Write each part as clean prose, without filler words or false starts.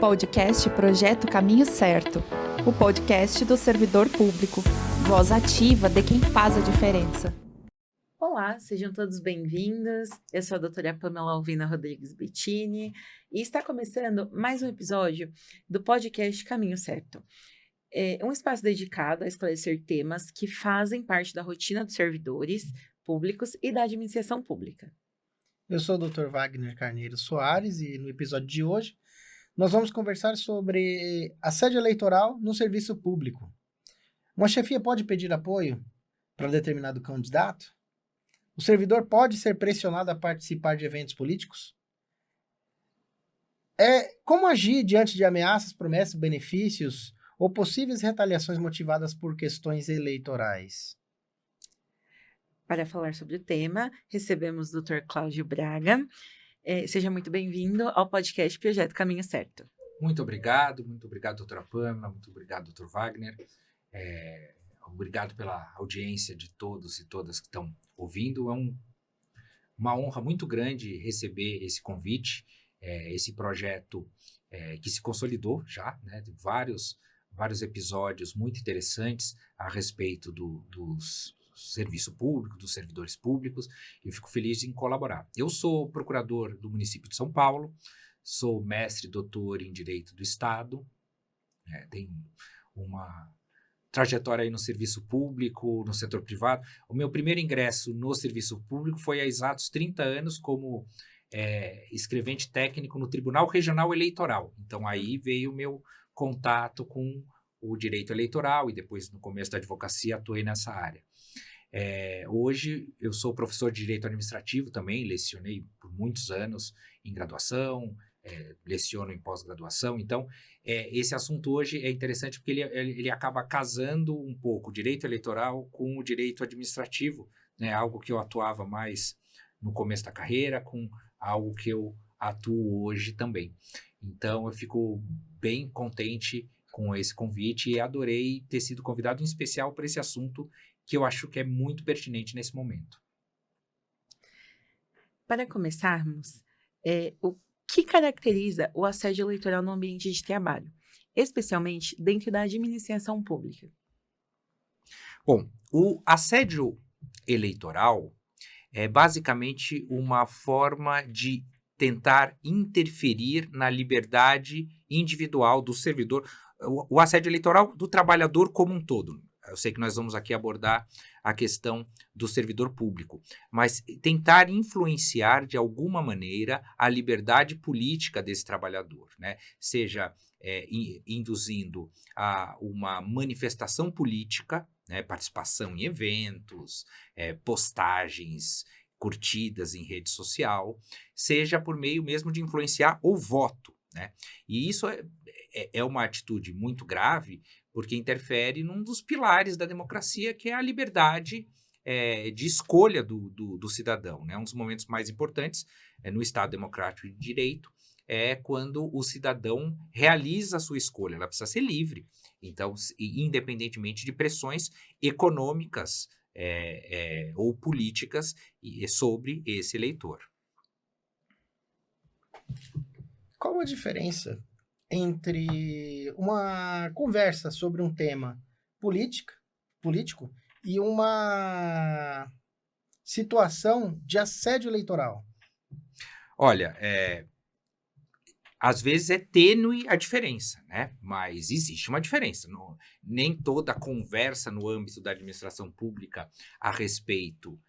podcast Projeto Caminho Certo, o podcast do servidor público, voz ativa de quem faz a diferença. Olá, sejam todos bem-vindos. Eu sou a doutora Pamela Alvina Rodrigues Bettini e está começando mais um episódio do podcast Caminho Certo. É um espaço dedicado a esclarecer temas que fazem parte da rotina dos servidores públicos e da administração pública. Eu sou o Dr. Wagner Carneiro Soares e no episódio de hoje nós vamos conversar sobre assédio eleitoral no serviço público. Uma chefia pode pedir apoio para determinado candidato? O servidor pode ser pressionado a participar de eventos políticos? Como agir diante de ameaças, promessas, benefícios ou possíveis retaliações motivadas por questões eleitorais? Para falar sobre o tema, recebemos o Dr. Cláudio Braga. Seja muito bem-vindo ao podcast Projeto Caminho Certo. Muito obrigado, doutora Pamela, muito obrigado, doutor Wagner. Obrigado pela audiência de todos e todas que estão ouvindo. É uma honra muito grande receber esse convite, esse projeto que se consolidou já, né? Tem vários episódios muito interessantes a respeito dos serviço público, dos servidores públicos, e eu fico feliz em colaborar. Eu sou procurador do município de São Paulo, sou mestre e doutor em Direito do Estado, tenho uma trajetória aí no serviço público, no setor privado. O meu primeiro ingresso no serviço público foi há exatos 30 anos como escrevente técnico no Tribunal Regional Eleitoral. Então aí veio o meu contato com o direito eleitoral e depois no começo da advocacia atuei nessa área. Hoje eu sou professor de Direito Administrativo também, lecionei por muitos anos em graduação, leciono em pós-graduação, então esse assunto hoje é interessante porque ele acaba casando um pouco o direito eleitoral com o direito administrativo, né, algo que eu atuava mais no começo da carreira, com algo que eu atuo hoje também. Então eu fico bem contente com esse convite e adorei ter sido convidado em especial para esse assunto que eu acho que é muito pertinente nesse momento. Para começarmos, o que caracteriza o assédio eleitoral no ambiente de trabalho, especialmente dentro da administração pública? Bom, o assédio eleitoral é basicamente uma forma de tentar interferir na liberdade individual do servidor, o assédio eleitoral do trabalhador como um todo. Eu sei que nós vamos aqui abordar a questão do servidor público, mas tentar influenciar de alguma maneira a liberdade política desse trabalhador, né? Seja induzindo a uma manifestação política, né? Participação em eventos, postagens, curtidas em rede social, seja por meio mesmo de influenciar o voto, né? E isso é uma atitude muito grave, porque interfere num dos pilares da democracia, que é a liberdade de escolha do cidadão, né? Um dos momentos mais importantes no Estado Democrático de Direito é quando o cidadão realiza a sua escolha, ela precisa ser livre, então, independentemente de pressões econômicas ou políticas sobre esse eleitor. Qual a diferença entre uma conversa sobre um tema político e uma situação de assédio eleitoral? Olha, às vezes é tênue a diferença, né? Mas existe uma diferença. Nem toda conversa no âmbito da administração pública a respeito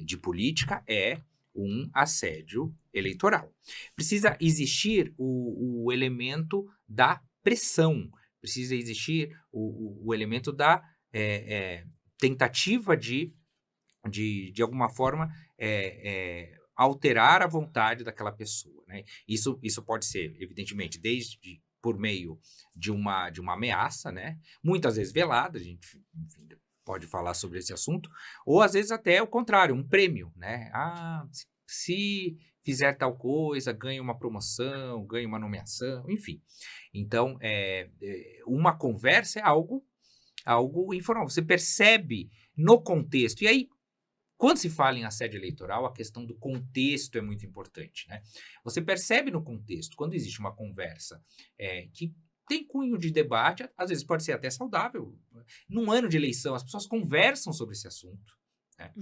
de política é um assédio eleitoral. Precisa existir o elemento da pressão, precisa existir o elemento da tentativa de alguma forma, alterar a vontade daquela pessoa, né? Isso pode ser, evidentemente, desde por meio de uma ameaça, né? Muitas vezes velada, a gente, enfim, pode falar sobre esse assunto, ou às vezes até o contrário, um prêmio, né? Se fizer tal coisa, ganha uma promoção, ganha uma nomeação, enfim. Então, uma conversa é algo informal, você percebe no contexto. E aí, Quando se fala em assédio eleitoral, a questão do contexto é muito importante, né? Você percebe no contexto, quando existe uma conversa que tem cunho de debate, às vezes pode ser até saudável. Num ano de eleição, as pessoas conversam sobre esse assunto, né?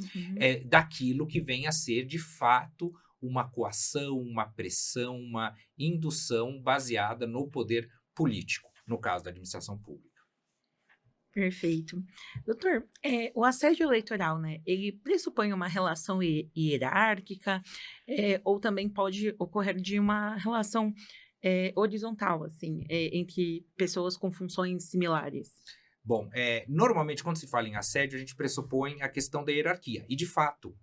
Daquilo que vem a ser, de fato, uma coação, uma pressão, uma indução baseada no poder político, no caso da administração pública. Perfeito. Doutor, o assédio eleitoral, né, ele pressupõe uma relação hierárquica, ou também pode ocorrer de uma relação horizontal, assim, entre pessoas com funções similares? Bom, normalmente quando se fala em assédio, a gente pressupõe a questão da hierarquia. E, de fato,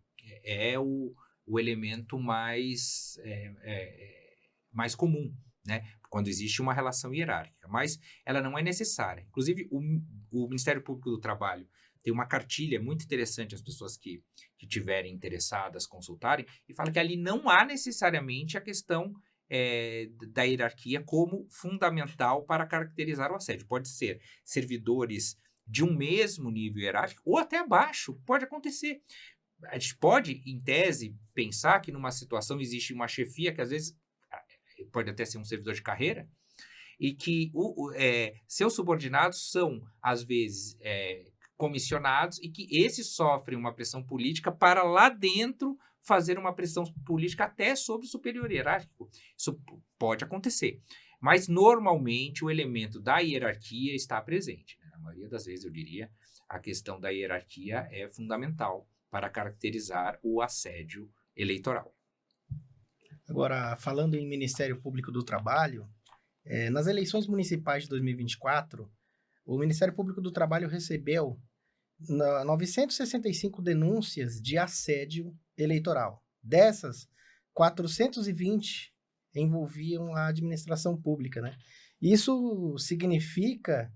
é o elemento mais comum, né? Quando existe uma relação hierárquica. Mas ela não é necessária. Inclusive, o Ministério Público do Trabalho tem uma cartilha muito interessante, as pessoas que tiverem interessadas consultarem, e fala que ali não há necessariamente a questão da hierarquia como fundamental para caracterizar o assédio. Pode ser servidores de um mesmo nível hierárquico ou até abaixo, pode acontecer. A gente pode, em tese, pensar que numa situação existe uma chefia que às vezes pode até ser um servidor de carreira e que seus subordinados são, às vezes, comissionados e que esses sofrem uma pressão política para lá dentro fazer uma pressão política até sobre o superior hierárquico. Isso pode acontecer. Mas, normalmente, o elemento da hierarquia está presente, né? Na maioria das vezes, eu diria, a questão da hierarquia é fundamental para caracterizar o assédio eleitoral. Agora, falando em Ministério Público do Trabalho, nas eleições municipais de 2024, o Ministério Público do Trabalho recebeu 965 denúncias de assédio eleitoral. Dessas, 420 envolviam a administração pública, né? Isso significa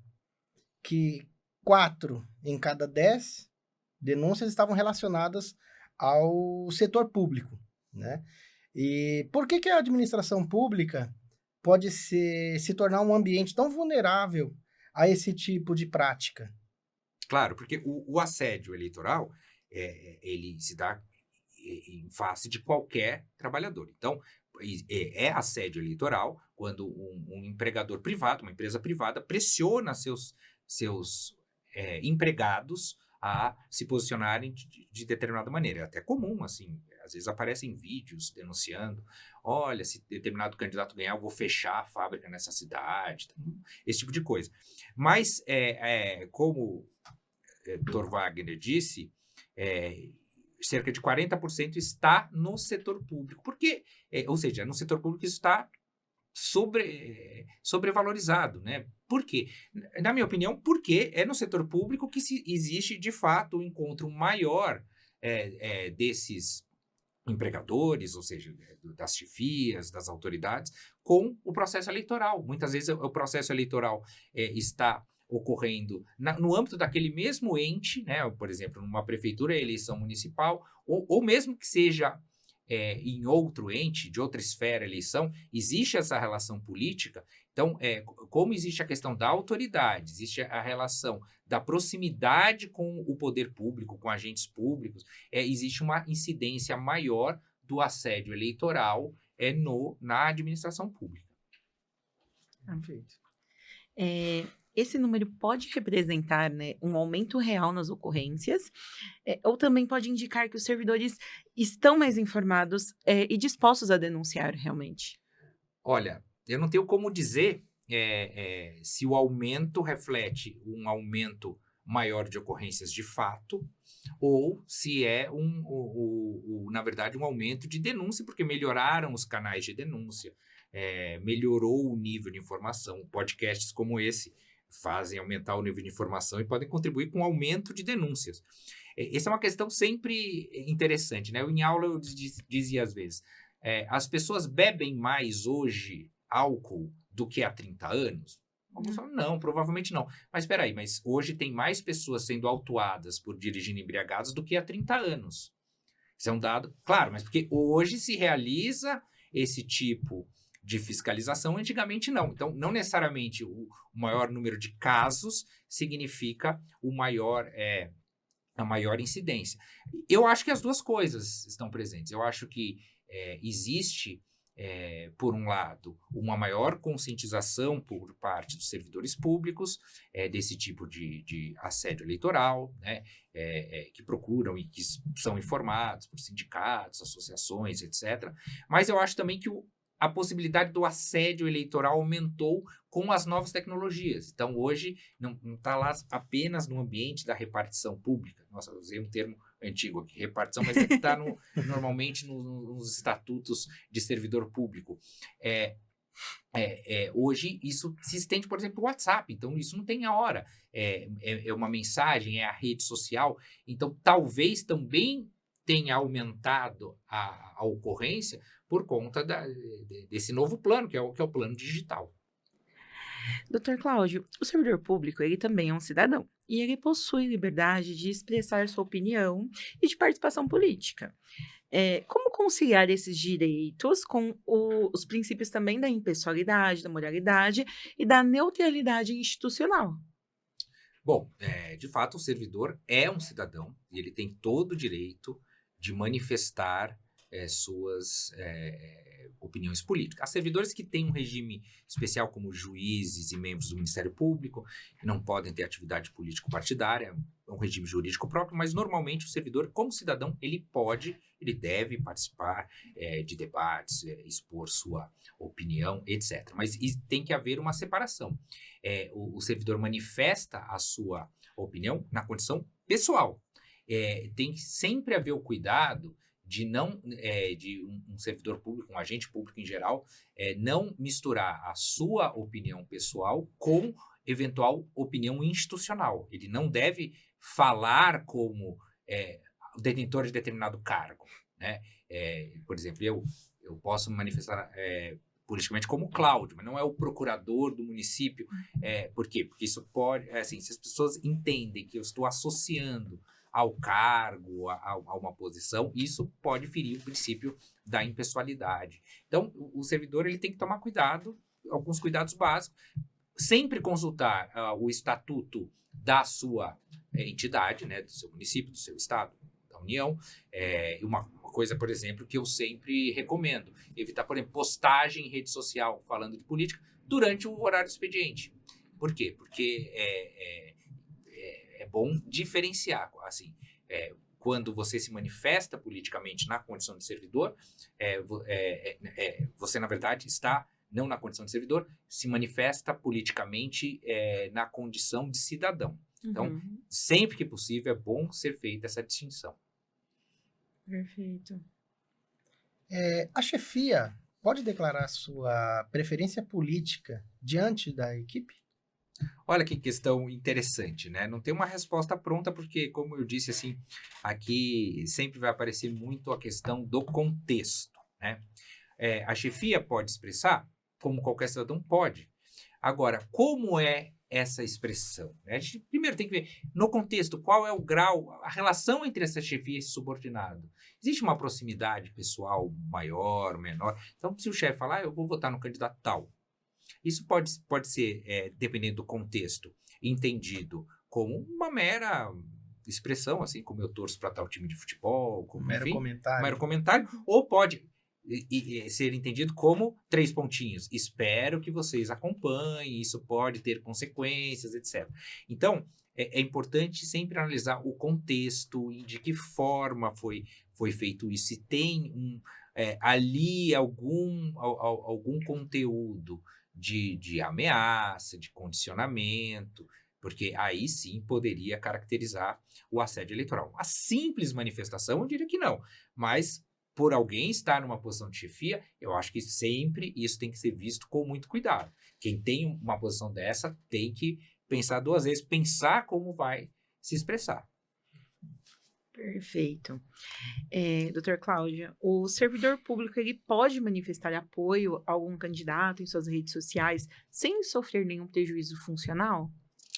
que 4 em cada 10 denúncias estavam relacionadas ao setor público, né? E por que a administração pública pode se tornar um ambiente tão vulnerável a esse tipo de prática? Claro, porque o assédio eleitoral, ele se dá em face de qualquer trabalhador. Então, é assédio eleitoral quando um empregador privado, uma empresa privada, pressiona seus empregados a se posicionarem de determinada maneira. É até comum, assim, às vezes aparecem vídeos denunciando, olha, se determinado candidato ganhar, eu vou fechar a fábrica nessa cidade, esse tipo de coisa. Mas, como o Dr. Wagner disse, cerca de 40% está no setor público. Porque, ou seja, no setor público isso está sobrevalorizado, né? Por quê? Na minha opinião, porque é no setor público que existe, de fato, um encontro maior desses empregadores, ou seja, das chefias, das autoridades, com o processo eleitoral. Muitas vezes o processo eleitoral está ocorrendo no âmbito daquele mesmo ente, né? Por exemplo, numa prefeitura, eleição municipal, ou mesmo que seja em outro ente, de outra esfera, eleição, existe essa relação política. Então, como existe a questão da autoridade, existe a relação da proximidade com o poder público, com agentes públicos, existe uma incidência maior do assédio eleitoral na administração pública. Perfeito. Esse número pode representar, né, um aumento real nas ocorrências, ou também pode indicar que os servidores estão mais informados e dispostos a denunciar realmente? Olha, eu não tenho como dizer se o aumento reflete um aumento maior de ocorrências de fato, ou se é, na verdade, um aumento de denúncia, porque melhoraram os canais de denúncia, melhorou o nível de informação. Podcasts como esse fazem aumentar o nível de informação e podem contribuir com o aumento de denúncias. Essa é uma questão sempre interessante, né? Em aula eu dizia às vezes, as pessoas bebem mais hoje álcool do que há 30 anos? Alguns falam, não, provavelmente não. Mas espera aí, mas hoje tem mais pessoas sendo autuadas por dirigir embriagados do que há 30 anos. Isso é um dado, claro, mas porque hoje se realiza esse tipo de fiscalização, antigamente não. Então, não necessariamente o maior número de casos significa o maior a maior incidência. Eu acho que as duas coisas estão presentes. Eu acho que existe, por um lado, uma maior conscientização por parte dos servidores públicos desse tipo de assédio eleitoral, né, que procuram e que são informados por sindicatos, associações, etc. Mas eu acho também que a possibilidade do assédio eleitoral aumentou com as novas tecnologias. Então, hoje, não está lá apenas no ambiente da repartição pública. Nossa, eu usei um termo antigo aqui, repartição, mas é que está normalmente nos estatutos de servidor público. Hoje, isso se estende, por exemplo, o WhatsApp. Então, isso não tem a hora. É uma mensagem, é a rede social. Então, talvez também tenha aumentado a ocorrência por conta desse novo plano, que é o plano digital. Dr. Cláudio, o servidor público, ele também é um cidadão e ele possui liberdade de expressar sua opinião e de participação política. Como conciliar esses direitos com os princípios também da impessoalidade, da moralidade e da neutralidade institucional? Bom, de fato, o servidor é um cidadão e ele tem todo o direito de manifestar suas opiniões políticas. Há servidores que têm um regime especial, como juízes e membros do Ministério Público, que não podem ter atividade político-partidária, é um regime jurídico próprio, mas normalmente o servidor, como cidadão, ele deve participar de debates, expor sua opinião, etc. Mas tem que haver uma separação. O servidor manifesta a sua opinião na condição pessoal. Tem que sempre haver o cuidado de um servidor público, um agente público em geral, não misturar a sua opinião pessoal com eventual opinião institucional. Ele não deve falar como detentor de determinado cargo, né? Por exemplo, eu posso me manifestar politicamente como Cláudio, mas não é o procurador do município. Por quê? Porque isso pode, assim, se as pessoas entendem que eu estou associando ao cargo, a uma posição, isso pode ferir o princípio da impessoalidade. Então, o servidor ele tem que tomar cuidado, alguns cuidados básicos, sempre consultar o estatuto da sua entidade, né, do seu município, do seu estado, da União. Uma coisa, por exemplo, que eu sempre recomendo, evitar, por exemplo, postagem em rede social falando de política durante o horário do expediente. Por quê? Porque é bom diferenciar, assim, quando você se manifesta politicamente na condição de servidor, você, na verdade, está, não na condição de servidor, se manifesta politicamente na condição de cidadão. Então, sempre que possível, é bom ser feita essa distinção. Perfeito. A chefia pode declarar sua preferência política diante da equipe? Olha que questão interessante, né? Não tem uma resposta pronta, porque, como eu disse, assim, aqui sempre vai aparecer muito a questão do contexto, né? A chefia pode expressar, como qualquer cidadão pode. Agora, como é essa expressão? A gente primeiro tem que ver, no contexto, qual é o grau, a relação entre essa chefia e esse subordinado. Existe uma proximidade pessoal maior, menor? Então, se o chefe falar, eu vou votar no candidato tal, isso pode ser, dependendo do contexto, entendido como uma mera expressão, assim como eu torço para tal time de futebol, como, Mero enfim, comentário. mero comentário, ou pode ser entendido como 3 pontinhos. Espero que vocês acompanhem, isso pode ter consequências, etc. Então, é importante sempre analisar o contexto e de que forma foi feito isso, se tem ali algum conteúdo de ameaça, de condicionamento, porque aí sim poderia caracterizar o assédio eleitoral. A simples manifestação, eu diria que não, mas por alguém estar numa posição de chefia, eu acho que sempre isso tem que ser visto com muito cuidado. Quem tem uma posição dessa tem que pensar 2 vezes, pensar como vai se expressar. Perfeito. Doutor Cláudio, o servidor público ele pode manifestar apoio a algum candidato em suas redes sociais sem sofrer nenhum prejuízo funcional?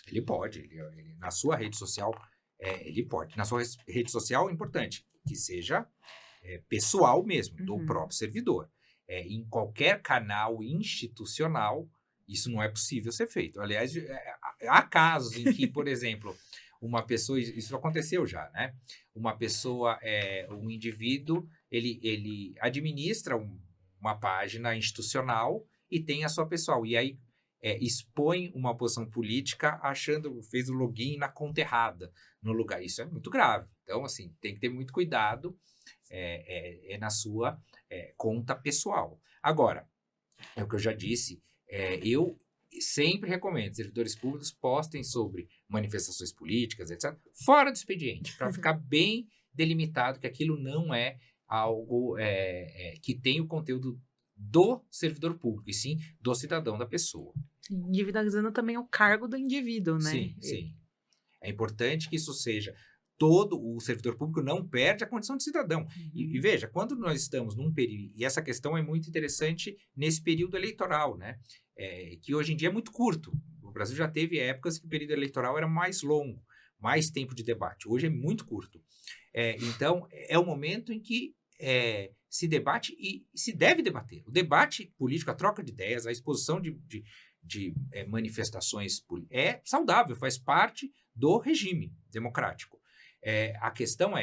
Ele pode. Na sua rede social, ele pode. Na sua rede social, é importante que seja pessoal mesmo, do próprio servidor. Em qualquer canal institucional, isso não é possível ser feito. Aliás, há casos em que, por exemplo, uma pessoa, isso aconteceu já, né? Uma pessoa, um indivíduo, ele administra uma página institucional e tem a sua pessoal. E aí expõe uma posição política fez o login na conta errada no lugar. Isso é muito grave. Então, assim, tem que ter muito cuidado na sua conta pessoal. Agora, é o que eu já disse, eu sempre recomendo que servidores públicos postem sobre manifestações políticas, etc., fora do expediente, para ficar bem delimitado que aquilo não é algo que tem o conteúdo do servidor público, e sim do cidadão, da pessoa. Individualizando também o cargo do indivíduo, né? Sim, sim. É importante que isso seja... Todo o servidor público não perde a condição de cidadão. E veja, quando nós estamos num período... E essa questão é muito interessante nesse período eleitoral, né? Que hoje em dia é muito curto. O Brasil já teve épocas que o período eleitoral era mais longo, mais tempo de debate. Hoje é muito curto. Então, é o momento em que se debate e se deve debater. O debate político, a troca de ideias, a exposição de manifestações é saudável, faz parte do regime democrático. A questão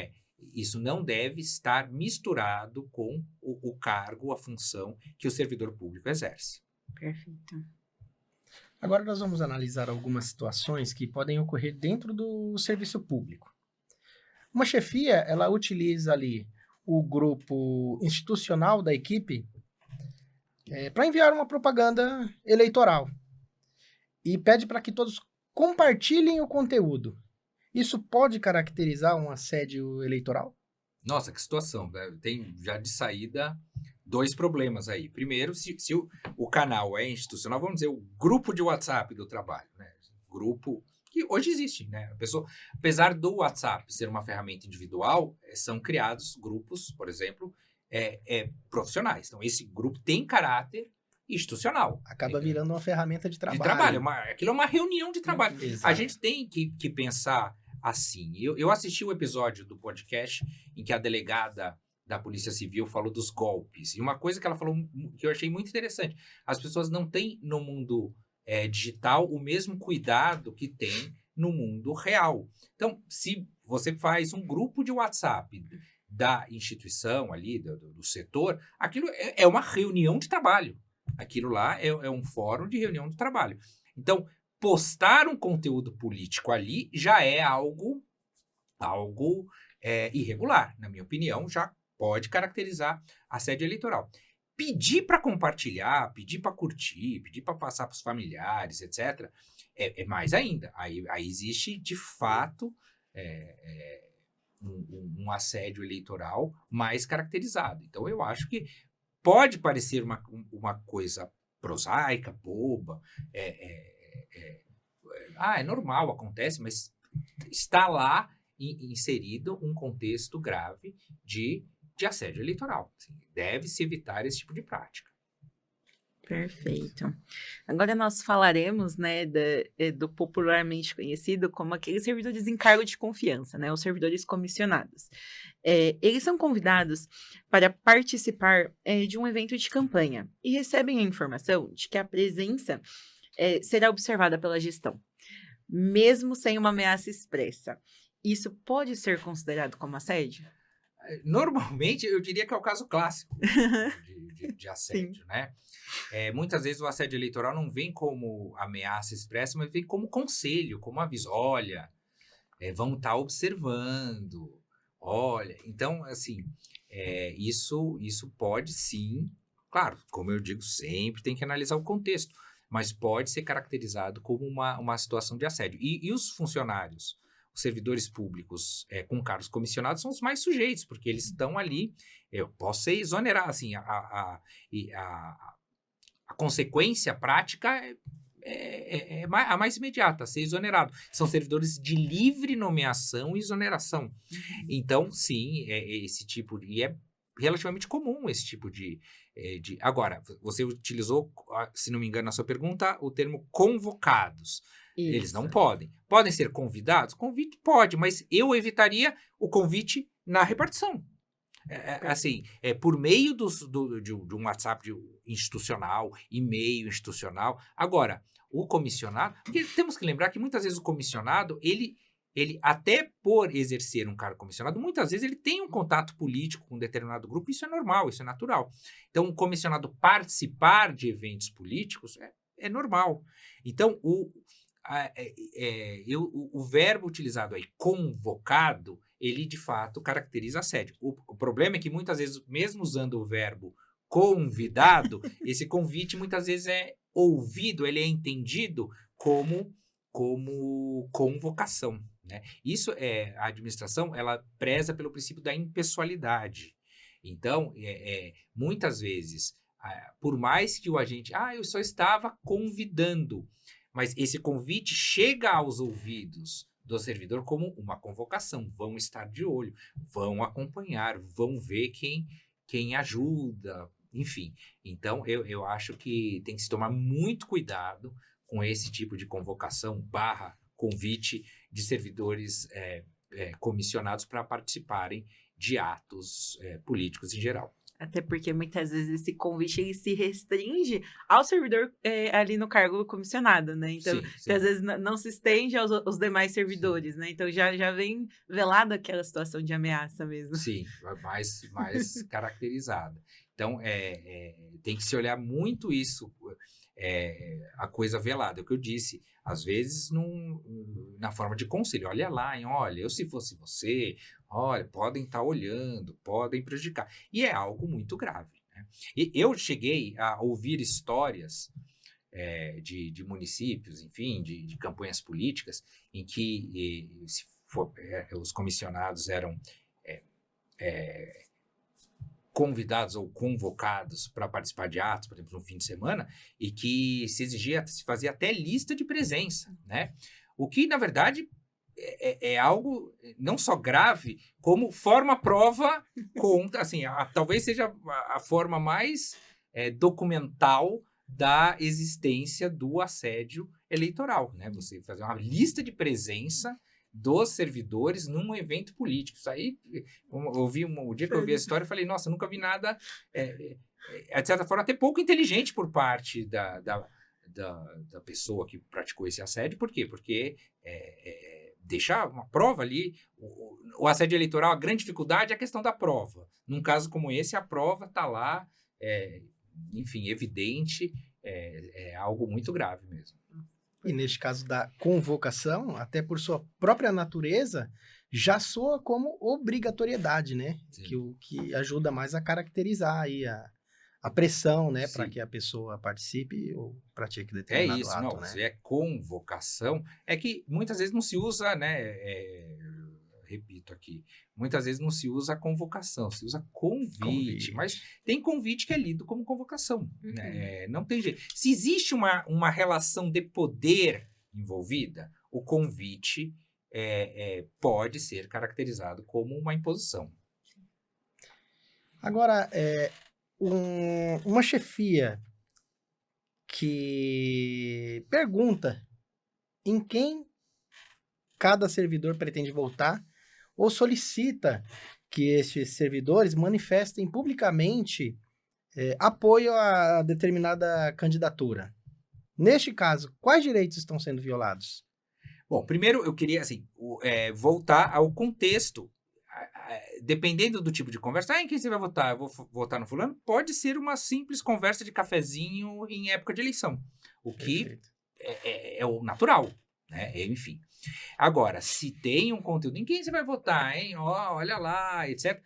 isso não deve estar misturado com o cargo, a função que o servidor público exerce. Perfeito. Agora nós vamos analisar algumas situações que podem ocorrer dentro do serviço público. Uma chefia, ela utiliza ali o grupo institucional da equipe para enviar uma propaganda eleitoral e pede para que todos compartilhem o conteúdo. Isso pode caracterizar um assédio eleitoral? Nossa, que situação, né? Tem já de saída 2 problemas aí. Primeiro, se o canal é institucional, vamos dizer, o grupo de WhatsApp do trabalho, né? Grupo que hoje existe, né? A pessoa, apesar do WhatsApp ser uma ferramenta individual, são criados grupos, por exemplo, profissionais. Então, esse grupo tem caráter institucional. Acaba virando uma ferramenta de trabalho. De trabalho. Aquilo é uma reunião de trabalho. Exato. A gente tem que pensar assim. Eu assisti o episódio do podcast em que a delegada da Polícia Civil falou dos golpes. E uma coisa que ela falou que eu achei muito interessante. As pessoas não têm no mundo digital o mesmo cuidado que tem no mundo real. Então, se você faz um grupo de WhatsApp da instituição ali, do setor, aquilo é uma reunião de trabalho. Aquilo lá é um fórum de reunião de trabalho. Então, postar um conteúdo político ali já é algo irregular. Na minha opinião, já pode caracterizar assédio eleitoral. Pedir para compartilhar, pedir para curtir, pedir para passar para os familiares, etc., é mais ainda. Aí existe, de fato, um assédio eleitoral mais caracterizado. Então, eu acho que pode parecer uma coisa prosaica, boba, é normal, acontece, mas está lá inserido um contexto grave de assédio eleitoral. Assim, deve-se evitar esse tipo de prática. Perfeito. Agora nós falaremos, né, do popularmente conhecido como aqueles servidores em cargo de confiança, né, os servidores comissionados. Eles são convidados para participar de um evento de campanha e recebem a informação de que a presença será observada pela gestão, mesmo sem uma ameaça expressa. Isso pode ser considerado como assédio? Normalmente, eu diria que é o caso clássico de assédio, né? Muitas vezes o assédio eleitoral não vem como ameaça expressa, mas vem como conselho, como aviso. Olha, vão estar observando. Olha, então, assim, isso pode sim, claro, como eu digo, sempre tem que analisar o contexto, mas pode ser caracterizado como uma situação de assédio. E os funcionários, os servidores públicos com cargos comissionados são os mais sujeitos, porque eles estão ali, eu posso ser exonerar, assim, a consequência prática é a mais imediata, ser exonerado. São servidores de livre nomeação e exoneração. Então, sim, esse tipo e é relativamente comum esse tipo de... Agora, você utilizou, se não me engano, na sua pergunta, o termo convocados. Isso. Eles não podem. Podem ser convidados? Convite pode, mas eu evitaria o convite na repartição. Assim, por meio de um WhatsApp institucional, e-mail institucional. Agora, o comissionado... Porque temos que lembrar que muitas vezes o comissionado, ele ele, até por exercer um cargo comissionado, muitas vezes ele tem um contato político com um determinado grupo, isso é normal, isso é natural. Então, o comissionado participar de eventos políticos é normal. Então, o verbo utilizado aí, convocado, ele de fato caracteriza assédio. O problema é que muitas vezes, mesmo usando o verbo convidado, esse convite muitas vezes é ouvido, ele é entendido como convocação, né? Isso a administração, ela preza pelo princípio da impessoalidade. Então, muitas vezes, por mais que o agente, eu só estava convidando, mas esse convite chega aos ouvidos do servidor como uma convocação. Vão estar de olho, vão acompanhar, vão ver quem ajuda, enfim. Então, eu acho que tem que se tomar muito cuidado com esse tipo de convocação / convite de servidores comissionados para participarem de atos políticos em geral. Até porque muitas vezes esse convite ele se restringe ao servidor ali no cargo comissionado, né? Então, Sim. que às vezes não se estende aos demais servidores, né? Então, já vem velada aquela situação de ameaça mesmo. Sim, mais caracterizada. Então, tem que se olhar muito isso, a coisa velada. É o que eu disse, às vezes na forma de conselho. Olha lá, hein? Olha, eu se fosse você, olha, podem estar olhando, podem prejudicar. E é algo muito grave, né? E eu cheguei a ouvir histórias de municípios, enfim, de campanhas políticas, em que os comissionados eram convidados ou convocados para participar de atos, por exemplo, no fim de semana, e que se fazia até lista de presença, né? O que, na verdade, é algo não só grave, como forma prova contra, assim, talvez seja a forma mais documental da existência do assédio eleitoral, né? Você fazer uma lista de presença dos servidores num evento político. Isso aí, o dia que eu ouvi a história, eu falei, nossa, eu nunca vi nada, de certa forma, até pouco inteligente por parte da pessoa que praticou esse assédio. Por quê? Porque deixar uma prova ali, o assédio eleitoral, a grande dificuldade é a questão da prova. Num caso como esse, a prova está lá, enfim, evidente, é algo muito grave mesmo. E neste caso da convocação, até por sua própria natureza, já soa como obrigatoriedade, né? Que ajuda mais a caracterizar aí a pressão, né? Para que a pessoa participe ou pratique determinado ato, não, né? Se é convocação, é que muitas vezes não se usa, né? Repito aqui, muitas vezes não se usa a convocação, se usa convite. Mas tem convite que é lido como convocação, né? Não tem jeito. Se existe uma relação de poder envolvida, o convite pode ser caracterizado como uma imposição. Agora, uma chefia que pergunta em quem cada servidor pretende votar, ou solicita que esses servidores manifestem publicamente apoio a determinada candidatura. Neste caso, quais direitos estão sendo violados? Bom, primeiro eu queria voltar ao contexto. Dependendo do tipo de conversa, em quem você vai votar? Eu vou votar no fulano? Pode ser uma simples conversa de cafezinho em época de eleição, o que é o natural, né? Enfim. Agora, se tem um conteúdo, em quem você vai votar, hein? Olha lá, etc.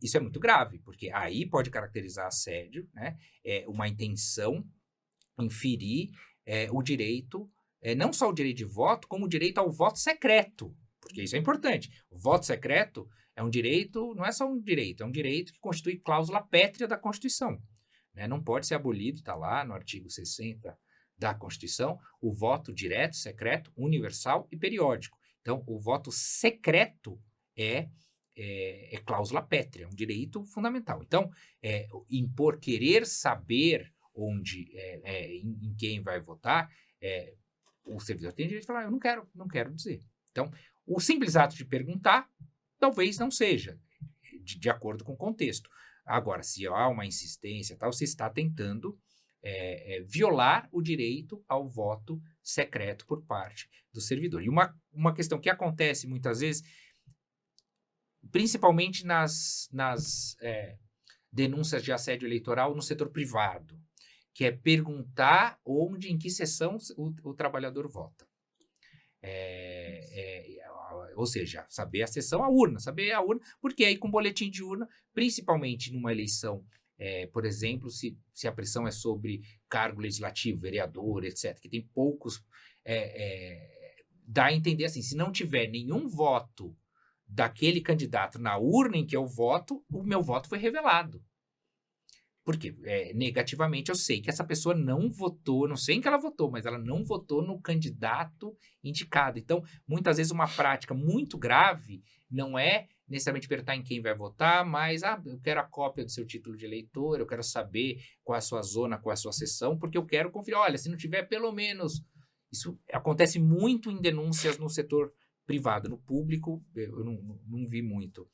Isso é muito grave, porque aí pode caracterizar assédio, né? Uma intenção, inferir o direito, não só o direito de voto, como o direito ao voto secreto, porque isso é importante. O voto secreto é um direito, não é só um direito, é um direito que constitui cláusula pétrea da Constituição, né? Não pode ser abolido, está lá no artigo 60 da Constituição, o voto direto, secreto, universal e periódico. Então, o voto secreto é cláusula pétrea, é um direito fundamental. Então, querer saber em quem vai votar, o servidor tem direito de falar, eu não quero dizer. Então, o simples ato de perguntar, talvez não seja, de acordo com o contexto. Agora, se há uma insistência, você está tentando violar o direito ao voto secreto por parte do servidor. E uma questão que acontece muitas vezes, principalmente nas denúncias de assédio eleitoral no setor privado, que é perguntar em que sessão o trabalhador vota. Ou seja, saber saber a urna, porque aí com boletim de urna, principalmente numa eleição, por exemplo, se a pressão é sobre cargo legislativo, vereador, etc., que tem poucos, dá a entender assim, se não tiver nenhum voto daquele candidato na urna em que eu voto, o meu voto foi revelado. Porque negativamente eu sei que essa pessoa não votou, não sei em que ela votou, mas ela não votou no candidato indicado. Então, muitas vezes uma prática muito grave não é necessariamente perguntar em quem vai votar, mas eu quero a cópia do seu título de eleitor, eu quero saber qual é a sua zona, qual é a sua seção, porque eu quero conferir, olha, se não tiver pelo menos... Isso acontece muito em denúncias no setor privado, no público, eu não vi muito.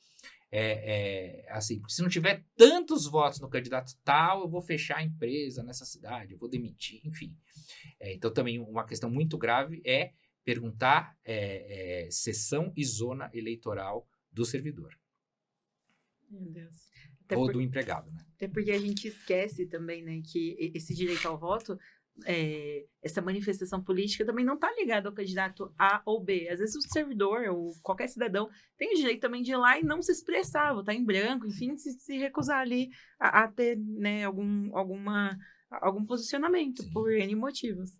Assim, se não tiver tantos votos no candidato tal, eu vou fechar a empresa nessa cidade, eu vou demitir, enfim. Então, também uma questão muito grave é perguntar seção e zona eleitoral do servidor. Meu Deus. Ou do empregado, né? Até porque a gente esquece também, né, que esse direito ao voto, essa manifestação política também não está ligada ao candidato A ou B. Às vezes o servidor ou qualquer cidadão tem o direito também de ir lá e não se expressar, votar em branco, enfim, se recusar ali a ter, né, algum posicionamento. Sim. Por N motivos.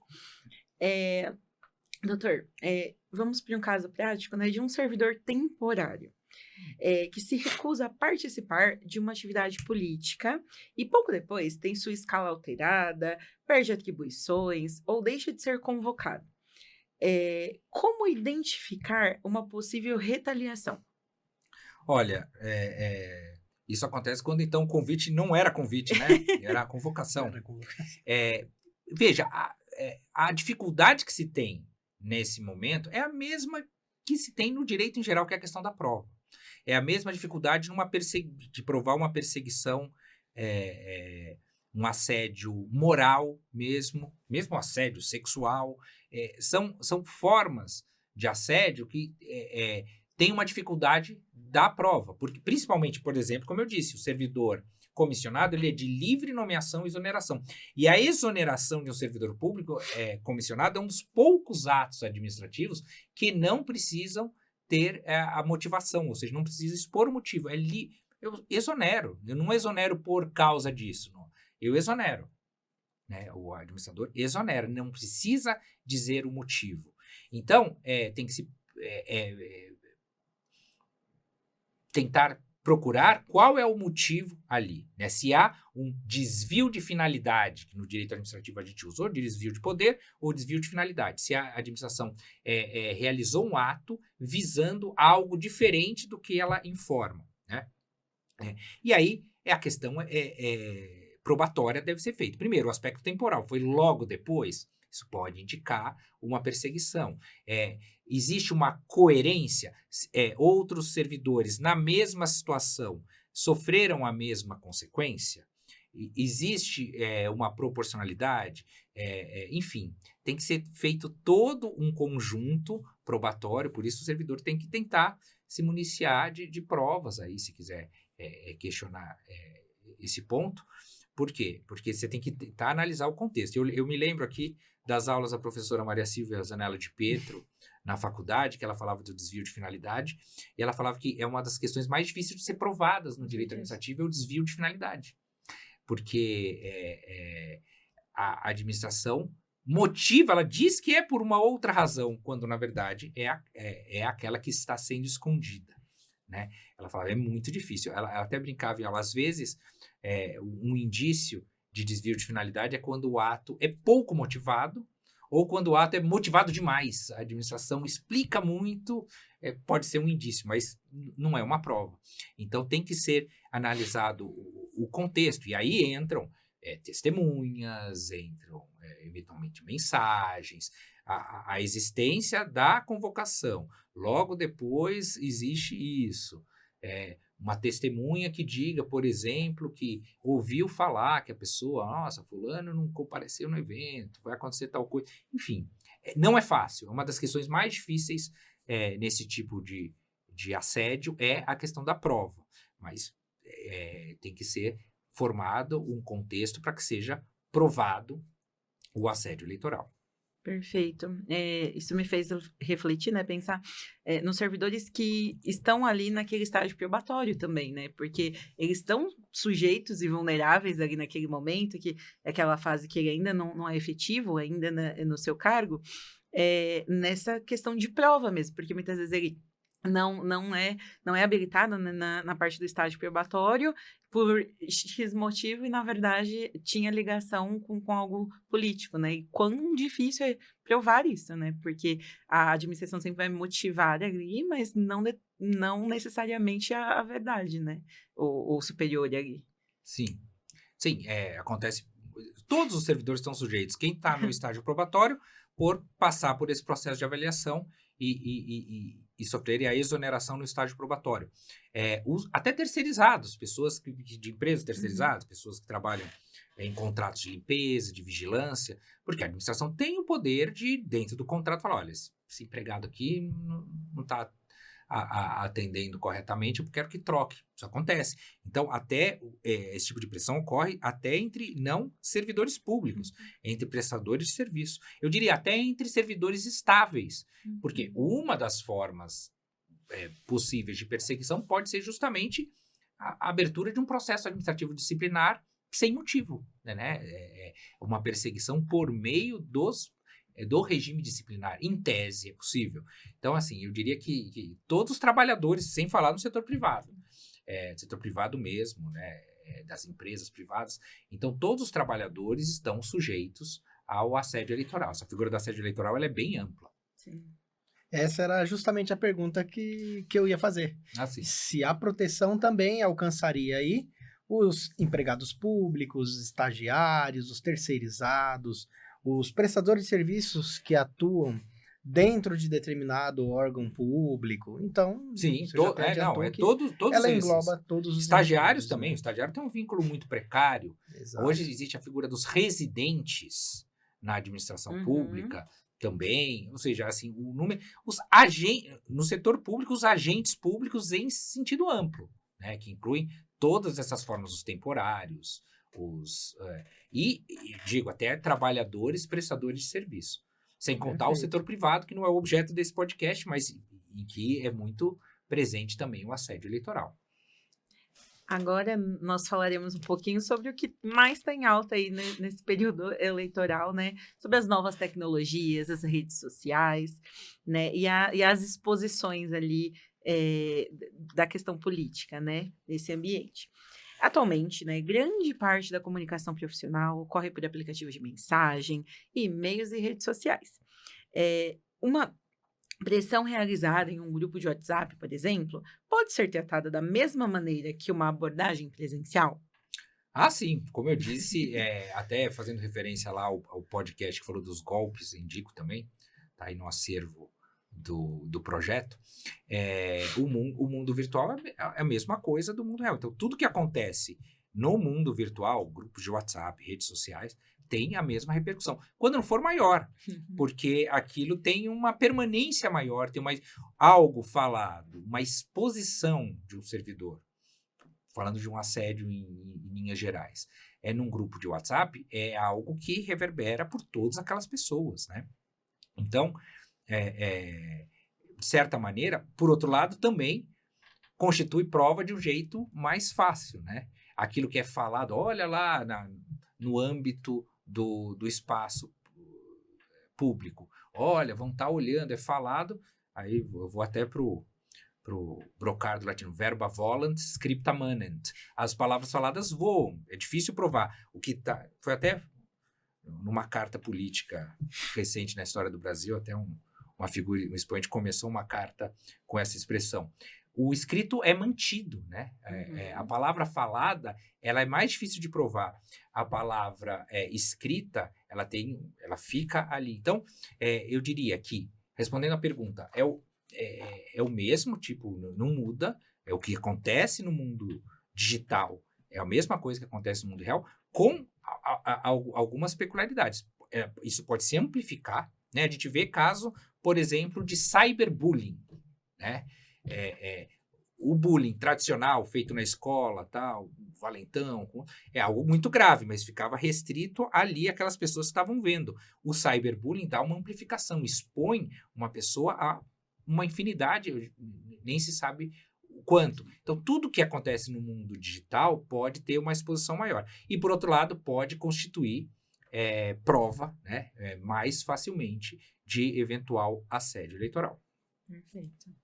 Doutor, vamos para um caso prático, né, de um servidor temporário. Que se recusa a participar de uma atividade política e pouco depois tem sua escala alterada, perde atribuições ou deixa de ser convocado. Como identificar uma possível retaliação? Olha, isso acontece quando então o convite não era convite, né? Era a convocação. Veja, a dificuldade que se tem nesse momento é a mesma que se tem no direito em geral, que é a questão da prova. É a mesma dificuldade de provar uma perseguição, um assédio moral mesmo assédio sexual. São formas de assédio que tem uma dificuldade da prova. Porque, principalmente, por exemplo, como eu disse, o servidor comissionado ele é de livre nomeação e exoneração. E a exoneração de um servidor público comissionado é um dos poucos atos administrativos que não precisam ter a motivação, ou seja, não precisa expor o motivo. Eu exonero, eu não exonero por causa disso, não. Eu exonero, né? O administrador exonera, não precisa dizer o motivo. Então, tem que se tentar procurar qual é o motivo ali, né? Se há um desvio de finalidade, que no direito administrativo a gente usou, desvio de poder ou desvio de finalidade. Se a administração realizou um ato visando algo diferente do que ela informa, né? E aí a questão probatória deve ser feita. Primeiro, o aspecto temporal. Foi logo depois? Isso pode indicar uma perseguição. Existe uma coerência? Outros servidores na mesma situação sofreram a mesma consequência? Existe uma proporcionalidade? Enfim, tem que ser feito todo um conjunto probatório, por isso o servidor tem que tentar se municiar de provas aí, se quiser questionar esse ponto. Por quê? Porque você tem que tentar analisar o contexto. Eu me lembro aqui das aulas da professora Maria Silvia Zanella de Pietro, na faculdade, que ela falava do desvio de finalidade, e ela falava que é uma das questões mais difíceis de ser provadas no direito administrativo, é o desvio de finalidade. Porque a administração motiva, ela diz que é por uma outra razão, quando, na verdade, é aquela que está sendo escondida, né? Ela falava, é muito difícil. Ela até brincava em aula, às vezes, um indício de desvio de finalidade é quando o ato é pouco motivado ou quando o ato é motivado demais. A administração explica muito, pode ser um indício, mas não é uma prova. Então, tem que ser analisado o contexto. E aí entram testemunhas, entram eventualmente mensagens, a existência da convocação. Logo depois existe isso. uma testemunha que diga, por exemplo, que ouviu falar que a pessoa, nossa, fulano não compareceu no evento, vai acontecer tal coisa. Enfim, não é fácil. Uma das questões mais difíceis nesse tipo de assédio é a questão da prova. Mas tem que ser formado um contexto para que seja provado o assédio eleitoral. Perfeito. Isso me fez refletir, né? Pensar nos servidores que estão ali naquele estágio probatório também, né? Porque eles estão sujeitos e vulneráveis ali naquele momento, que é aquela fase que ele ainda não é efetivo, ainda no seu cargo, nessa questão de prova mesmo, porque muitas vezes ele não é habilitado, né, na parte do estágio probatório por X motivo e, na verdade, tinha ligação com algo político, né? E quão difícil é provar isso, né? Porque a administração sempre vai motivar ali, mas não necessariamente a verdade, né? O superior ali. Sim, acontece. Todos os servidores estão sujeitos. Quem está no estágio probatório, por passar por esse processo de avaliação e sofrer a exoneração no estágio probatório. Até terceirizados, pessoas de empresas terceirizadas, pessoas que trabalham em contratos de limpeza, de vigilância, porque a administração tem o poder de, dentro do contrato, falar, olha, esse empregado aqui não está atendendo corretamente, eu quero que troque. Isso acontece. Então, até esse tipo de pressão ocorre até entre não servidores públicos, entre prestadores de serviço. Eu diria até entre servidores estáveis, porque uma das formas possíveis de perseguição pode ser justamente a abertura de um processo administrativo disciplinar sem motivo, né? Uma perseguição por meio do regime disciplinar, em tese, é possível. Então, assim, eu diria que todos os trabalhadores, sem falar no setor privado mesmo, né, das empresas privadas, então todos os trabalhadores estão sujeitos ao assédio eleitoral. Essa figura do assédio eleitoral ela é bem ampla. Sim. Essa era justamente a pergunta que eu ia fazer. Assim. Se a proteção também alcançaria aí os empregados públicos, estagiários, os terceirizados, os prestadores de serviços que atuam dentro de determinado órgão público. Então, sim, todos ela esses. Engloba todos os estagiários indivíduos, também. né? O estagiário tem um vínculo muito precário. Exato. Hoje existe a figura dos residentes na administração pública também. Ou seja, assim, o número, no setor público, os agentes públicos em sentido amplo, né, que incluem todas essas formas, os temporários, digo, até trabalhadores, prestadores de serviço. Sem contar o setor privado, que não é o objeto desse podcast, mas em que é muito presente também o assédio eleitoral. Agora nós falaremos um pouquinho sobre o que mais está em alta aí nesse período eleitoral, né? Sobre as novas tecnologias, as redes sociais, né? E as exposições ali da questão política, né? Nesse ambiente. Atualmente, né, grande parte da comunicação profissional ocorre por aplicativos de mensagem, e-mails e redes sociais. Uma pressão realizada em um grupo de WhatsApp, por exemplo, pode ser tratada da mesma maneira que uma abordagem presencial? Ah, sim. Como eu disse, até fazendo referência lá ao podcast que falou dos golpes, indico também, tá aí no acervo do projeto, o mundo virtual é a mesma coisa do mundo real. Então, tudo que acontece no mundo virtual, grupos de WhatsApp, redes sociais, tem a mesma repercussão. Quando não for maior, porque aquilo tem uma permanência maior, tem algo falado, uma exposição de um servidor, falando de um assédio em linhas gerais. Num grupo de WhatsApp, é algo que reverbera por todas aquelas pessoas, né? Então, de certa maneira, por outro lado, também constitui prova de um jeito mais fácil, né? Aquilo que é falado, olha lá no âmbito do espaço público, olha, vão estar olhando, é falado, aí eu vou até pro brocardo latino, verba volant, scripta manent. As palavras faladas voam, é difícil provar. Foi até numa carta política recente na história do Brasil, até uma figura, um expoente começou uma carta com essa expressão. O escrito é mantido, né? A palavra falada, ela é mais difícil de provar. A palavra escrita, ela fica ali. Então, eu diria que, respondendo à pergunta, é o mesmo, tipo, não muda, é o que acontece no mundo digital, é a mesma coisa que acontece no mundo real, com algumas peculiaridades. Isso pode se amplificar, né? A gente vê caso, por exemplo, de cyberbullying, né? O bullying tradicional, feito na escola, tal, valentão, é algo muito grave, mas ficava restrito ali àquelas pessoas que estavam vendo. O cyberbullying dá uma amplificação, expõe uma pessoa a uma infinidade, nem se sabe o quanto. Então, tudo que acontece no mundo digital pode ter uma exposição maior. E, por outro lado, pode constituir prova, né, mais facilmente de eventual assédio eleitoral. Perfeito.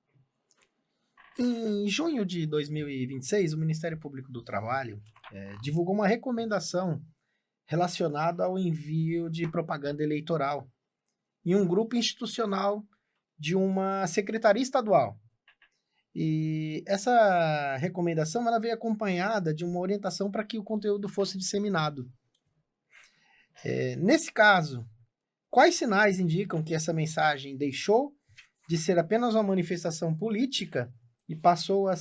Em junho de 2026, o Ministério Público do Trabalho divulgou uma recomendação relacionada ao envio de propaganda eleitoral em um grupo institucional de uma secretaria estadual. E essa recomendação ela veio acompanhada de uma orientação para que o conteúdo fosse disseminado. Nesse caso, quais sinais indicam que essa mensagem deixou de ser apenas uma manifestação política e passou a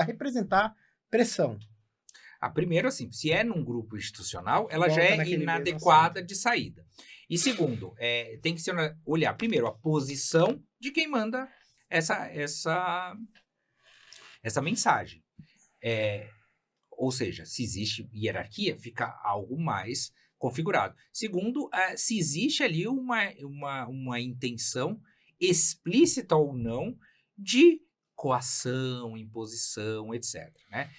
representar pressão? Primeiro, assim, se é num grupo institucional, ela Volta já é naquele inadequada de saída. E segundo, tem que se olhar primeiro a posição de quem manda essa mensagem. Ou seja, se existe hierarquia, fica algo mais configurado. Segundo, se existe ali uma intenção explícita ou não de coação, imposição, etc. Né?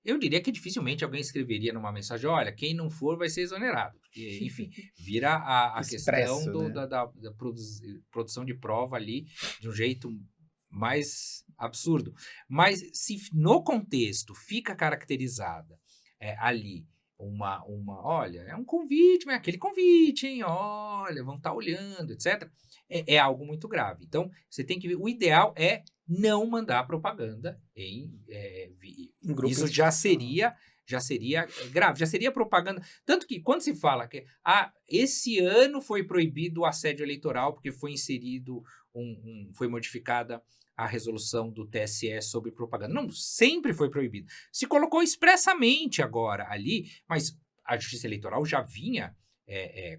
Eu diria que dificilmente alguém escreveria numa mensagem, olha, quem não for vai ser exonerado. Porque, enfim, vira a Expresso, questão né? da produção de prova ali de um jeito mais absurdo. Mas se no contexto fica caracterizada ali olha, é um convite, mas é aquele convite, hein? Olha, vão estar olhando, etc. É algo muito grave. Então, você tem que ver, o ideal é não mandar propaganda em grupo isso já seria grave, já seria propaganda. Tanto que quando se fala que esse ano foi proibido o assédio eleitoral porque foi inserido foi modificada a resolução do TSE sobre propaganda. Não, sempre foi proibido. Se colocou expressamente agora ali, mas a Justiça Eleitoral já vinha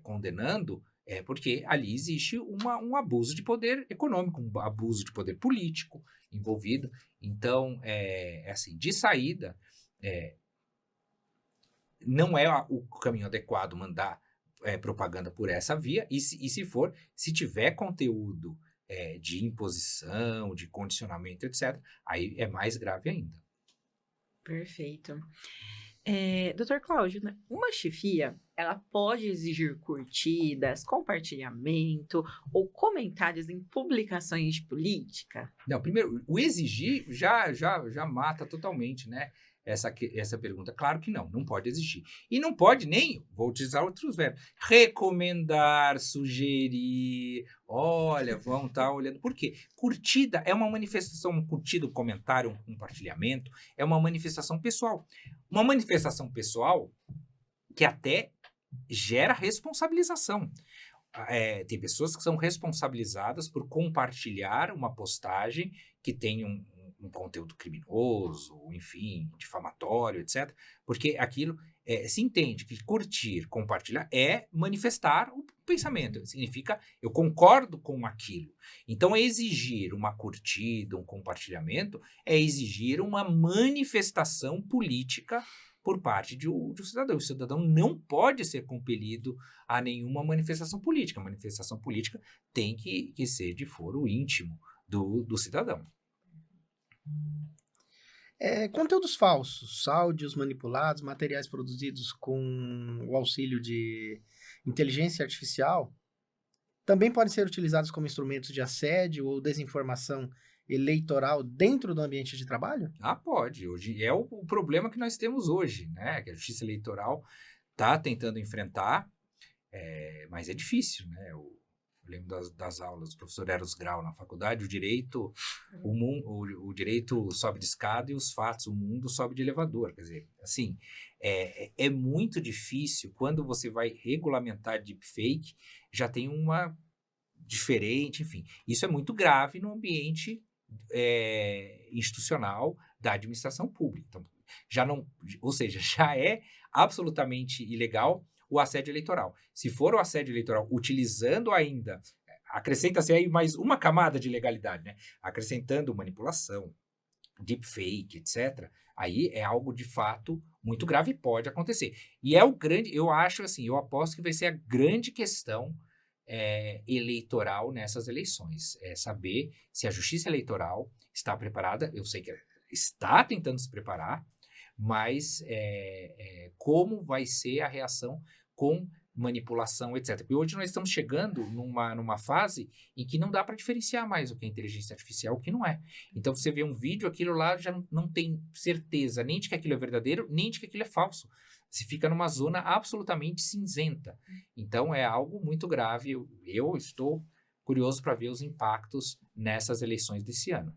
condenando, porque ali existe um abuso de poder econômico, um abuso de poder político envolvido. Então, assim, de saída, não é o caminho adequado mandar propaganda por essa via, e se tiver conteúdo de imposição, de condicionamento, etc., aí é mais grave ainda. Perfeito. Dr. Cláudio, né? Uma chefia, ela pode exigir curtidas, compartilhamento ou comentários em publicações de política? Não, primeiro, o exigir já mata totalmente, né? Essa pergunta. Claro que não pode exigir. E não pode nem, vou utilizar outros verbos, recomendar, sugerir, olha, vão estar olhando. Por quê? Curtida é uma manifestação, um curtido, um comentário, um compartilhamento, é uma manifestação pessoal. Uma manifestação pessoal que até gera responsabilização. Tem pessoas que são responsabilizadas por compartilhar uma postagem que tem um conteúdo criminoso, enfim, difamatório, etc. Porque aquilo se entende que curtir, compartilhar é manifestar o pensamento. Significa eu concordo com aquilo. Então, exigir uma curtida, um compartilhamento, é exigir uma manifestação política por parte de um cidadão. O cidadão não pode ser compelido a nenhuma manifestação política. A manifestação política tem que ser de foro íntimo do cidadão. Conteúdos falsos, áudios manipulados, materiais produzidos com o auxílio de inteligência artificial também podem ser utilizados como instrumentos de assédio ou desinformação eleitoral dentro do ambiente de trabalho? Pode. Hoje é o problema que nós temos hoje, né? Que a Justiça Eleitoral está tentando enfrentar, mas é difícil, né? Eu lembro das aulas do professor Eros Grau na faculdade, o direito sobe de escada e os fatos, o mundo sobe de elevador. Quer dizer, assim, é muito difícil quando você vai regulamentar deepfake, já tem uma diferente, enfim. Isso é muito grave no ambiente institucional da administração pública. Então, ou seja, já é absolutamente ilegal o assédio eleitoral. Se for o assédio eleitoral utilizando ainda, acrescenta-se aí mais uma camada de ilegalidade, né? Acrescentando manipulação, deepfake, etc., aí é algo de fato muito grave e pode acontecer. E eu acho assim, eu aposto que vai ser a grande questão eleitoral nessas eleições. É saber se a justiça eleitoral está preparada, eu sei que está tentando se preparar, mas como vai ser a reação com manipulação, etc. Porque hoje nós estamos chegando numa fase em que não dá para diferenciar mais o que é inteligência artificial e o que não é. Então, você vê um vídeo, aquilo lá já não tem certeza nem de que aquilo é verdadeiro, nem de que aquilo é falso. Você fica numa zona absolutamente cinzenta. Então, é algo muito grave. Eu estou curioso para ver os impactos nessas eleições desse ano.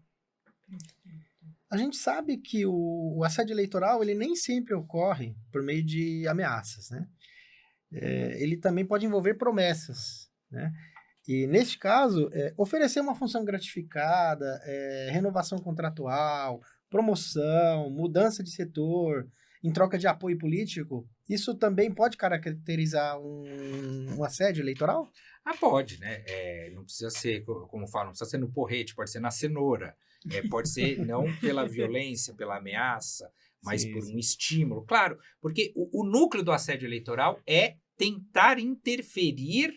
A gente sabe que o assédio eleitoral ele nem sempre ocorre por meio de ameaças, né? Ele também pode envolver promessas, né? E, neste caso, oferecer uma função gratificada, renovação contratual, promoção, mudança de setor, em troca de apoio político, isso também pode caracterizar um assédio eleitoral? Pode, né? Não precisa ser, como falam, não precisa ser no porrete, pode ser na cenoura. Pode ser não pela violência, pela ameaça, mas por um estímulo. Claro, porque o núcleo do assédio eleitoral é tentar interferir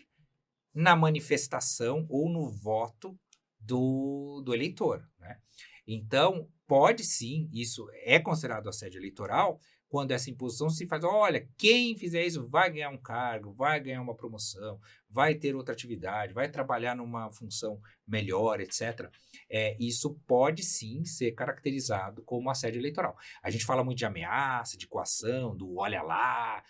na manifestação ou no voto do eleitor, né? Então, pode sim, isso é considerado assédio eleitoral, quando essa imposição se faz, olha, quem fizer isso vai ganhar um cargo, vai ganhar uma promoção, vai ter outra atividade, vai trabalhar numa função melhor, etc. Isso pode sim ser caracterizado como assédio eleitoral. A gente fala muito de ameaça, de coação, do olha lá,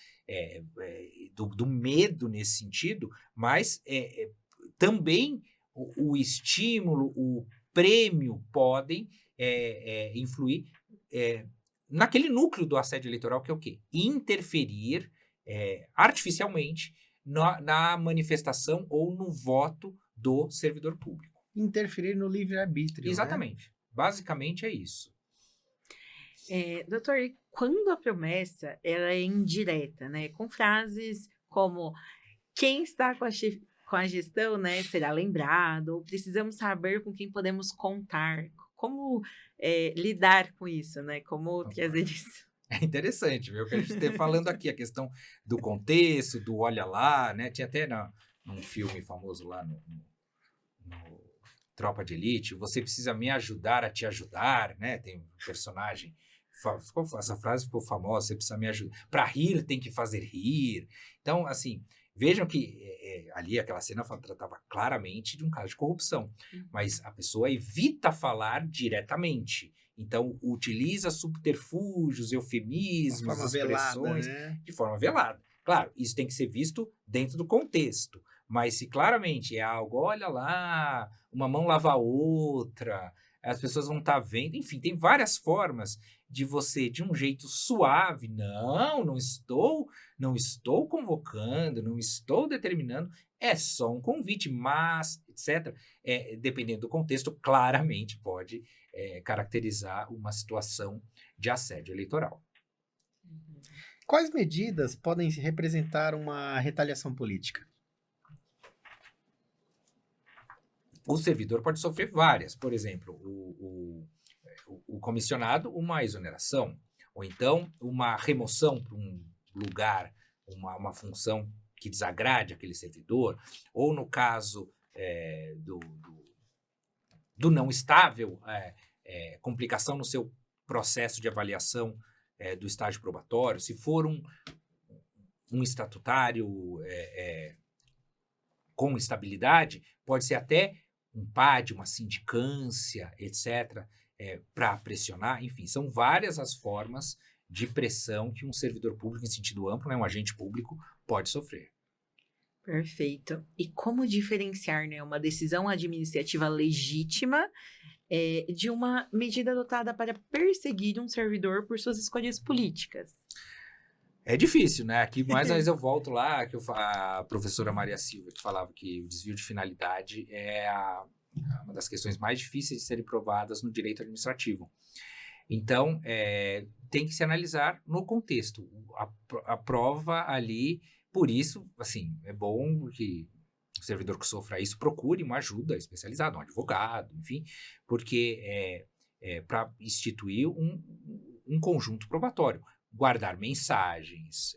do medo nesse sentido, mas também o estímulo, o prêmio podem influir naquele núcleo do assédio eleitoral, que é o quê? Interferir artificialmente na manifestação ou no voto do servidor público. Interferir no livre-arbítrio, exatamente. Né? Basicamente é isso. Doutor, e quando a promessa ela é indireta, né? Com frases como quem está com a gestão, né, será lembrado, ou precisamos saber com quem podemos contar. Como lidar com isso, né? Como trazer isso? É interessante, viu? O que a gente está falando aqui, a questão do contexto, do olha lá, né? Tinha até num filme famoso lá no Tropa de Elite, você precisa me ajudar a te ajudar, né? Tem um personagem, essa frase ficou famosa, você precisa me ajudar. Para rir, tem que fazer rir. Então, assim, vejam que ali aquela cena tratava claramente de um caso de corrupção, mas a pessoa evita falar diretamente. Então, utiliza subterfúgios, eufemismos, expressões de forma velada. Claro, isso tem que ser visto dentro do contexto, mas se claramente é algo, olha lá, uma mão lava a outra, as pessoas vão estar vendo, enfim, tem várias formas de você, de um jeito suave, não estou convocando, não estou determinando, é só um convite, mas, etc., dependendo do contexto, claramente pode caracterizar uma situação de assédio eleitoral. Quais medidas podem representar uma retaliação política? O servidor pode sofrer várias, por exemplo, o comissionado, uma exoneração, ou então uma remoção para um lugar, uma função que desagrade aquele servidor, ou no caso do não estável, complicação no seu processo de avaliação do estágio probatório, se for um estatutário com estabilidade, pode ser até um PAD, uma sindicância, etc., para pressionar, enfim, são várias as formas de pressão que um servidor público, em sentido amplo, né, um agente público, pode sofrer. Perfeito. E como diferenciar, né, uma decisão administrativa legítima de uma medida adotada para perseguir um servidor por suas escolhas políticas? É difícil, né? Aqui, mais uma vez, eu volto lá, que a professora Maria Silva, que falava que o desvio de finalidade é uma uma das questões mais difíceis de serem provadas no direito administrativo. Então, tem que se analisar no contexto. A prova ali, por isso, assim, é bom que o servidor que sofra isso procure uma ajuda especializada, um advogado, enfim, porque para instituir um conjunto probatório, guardar mensagens,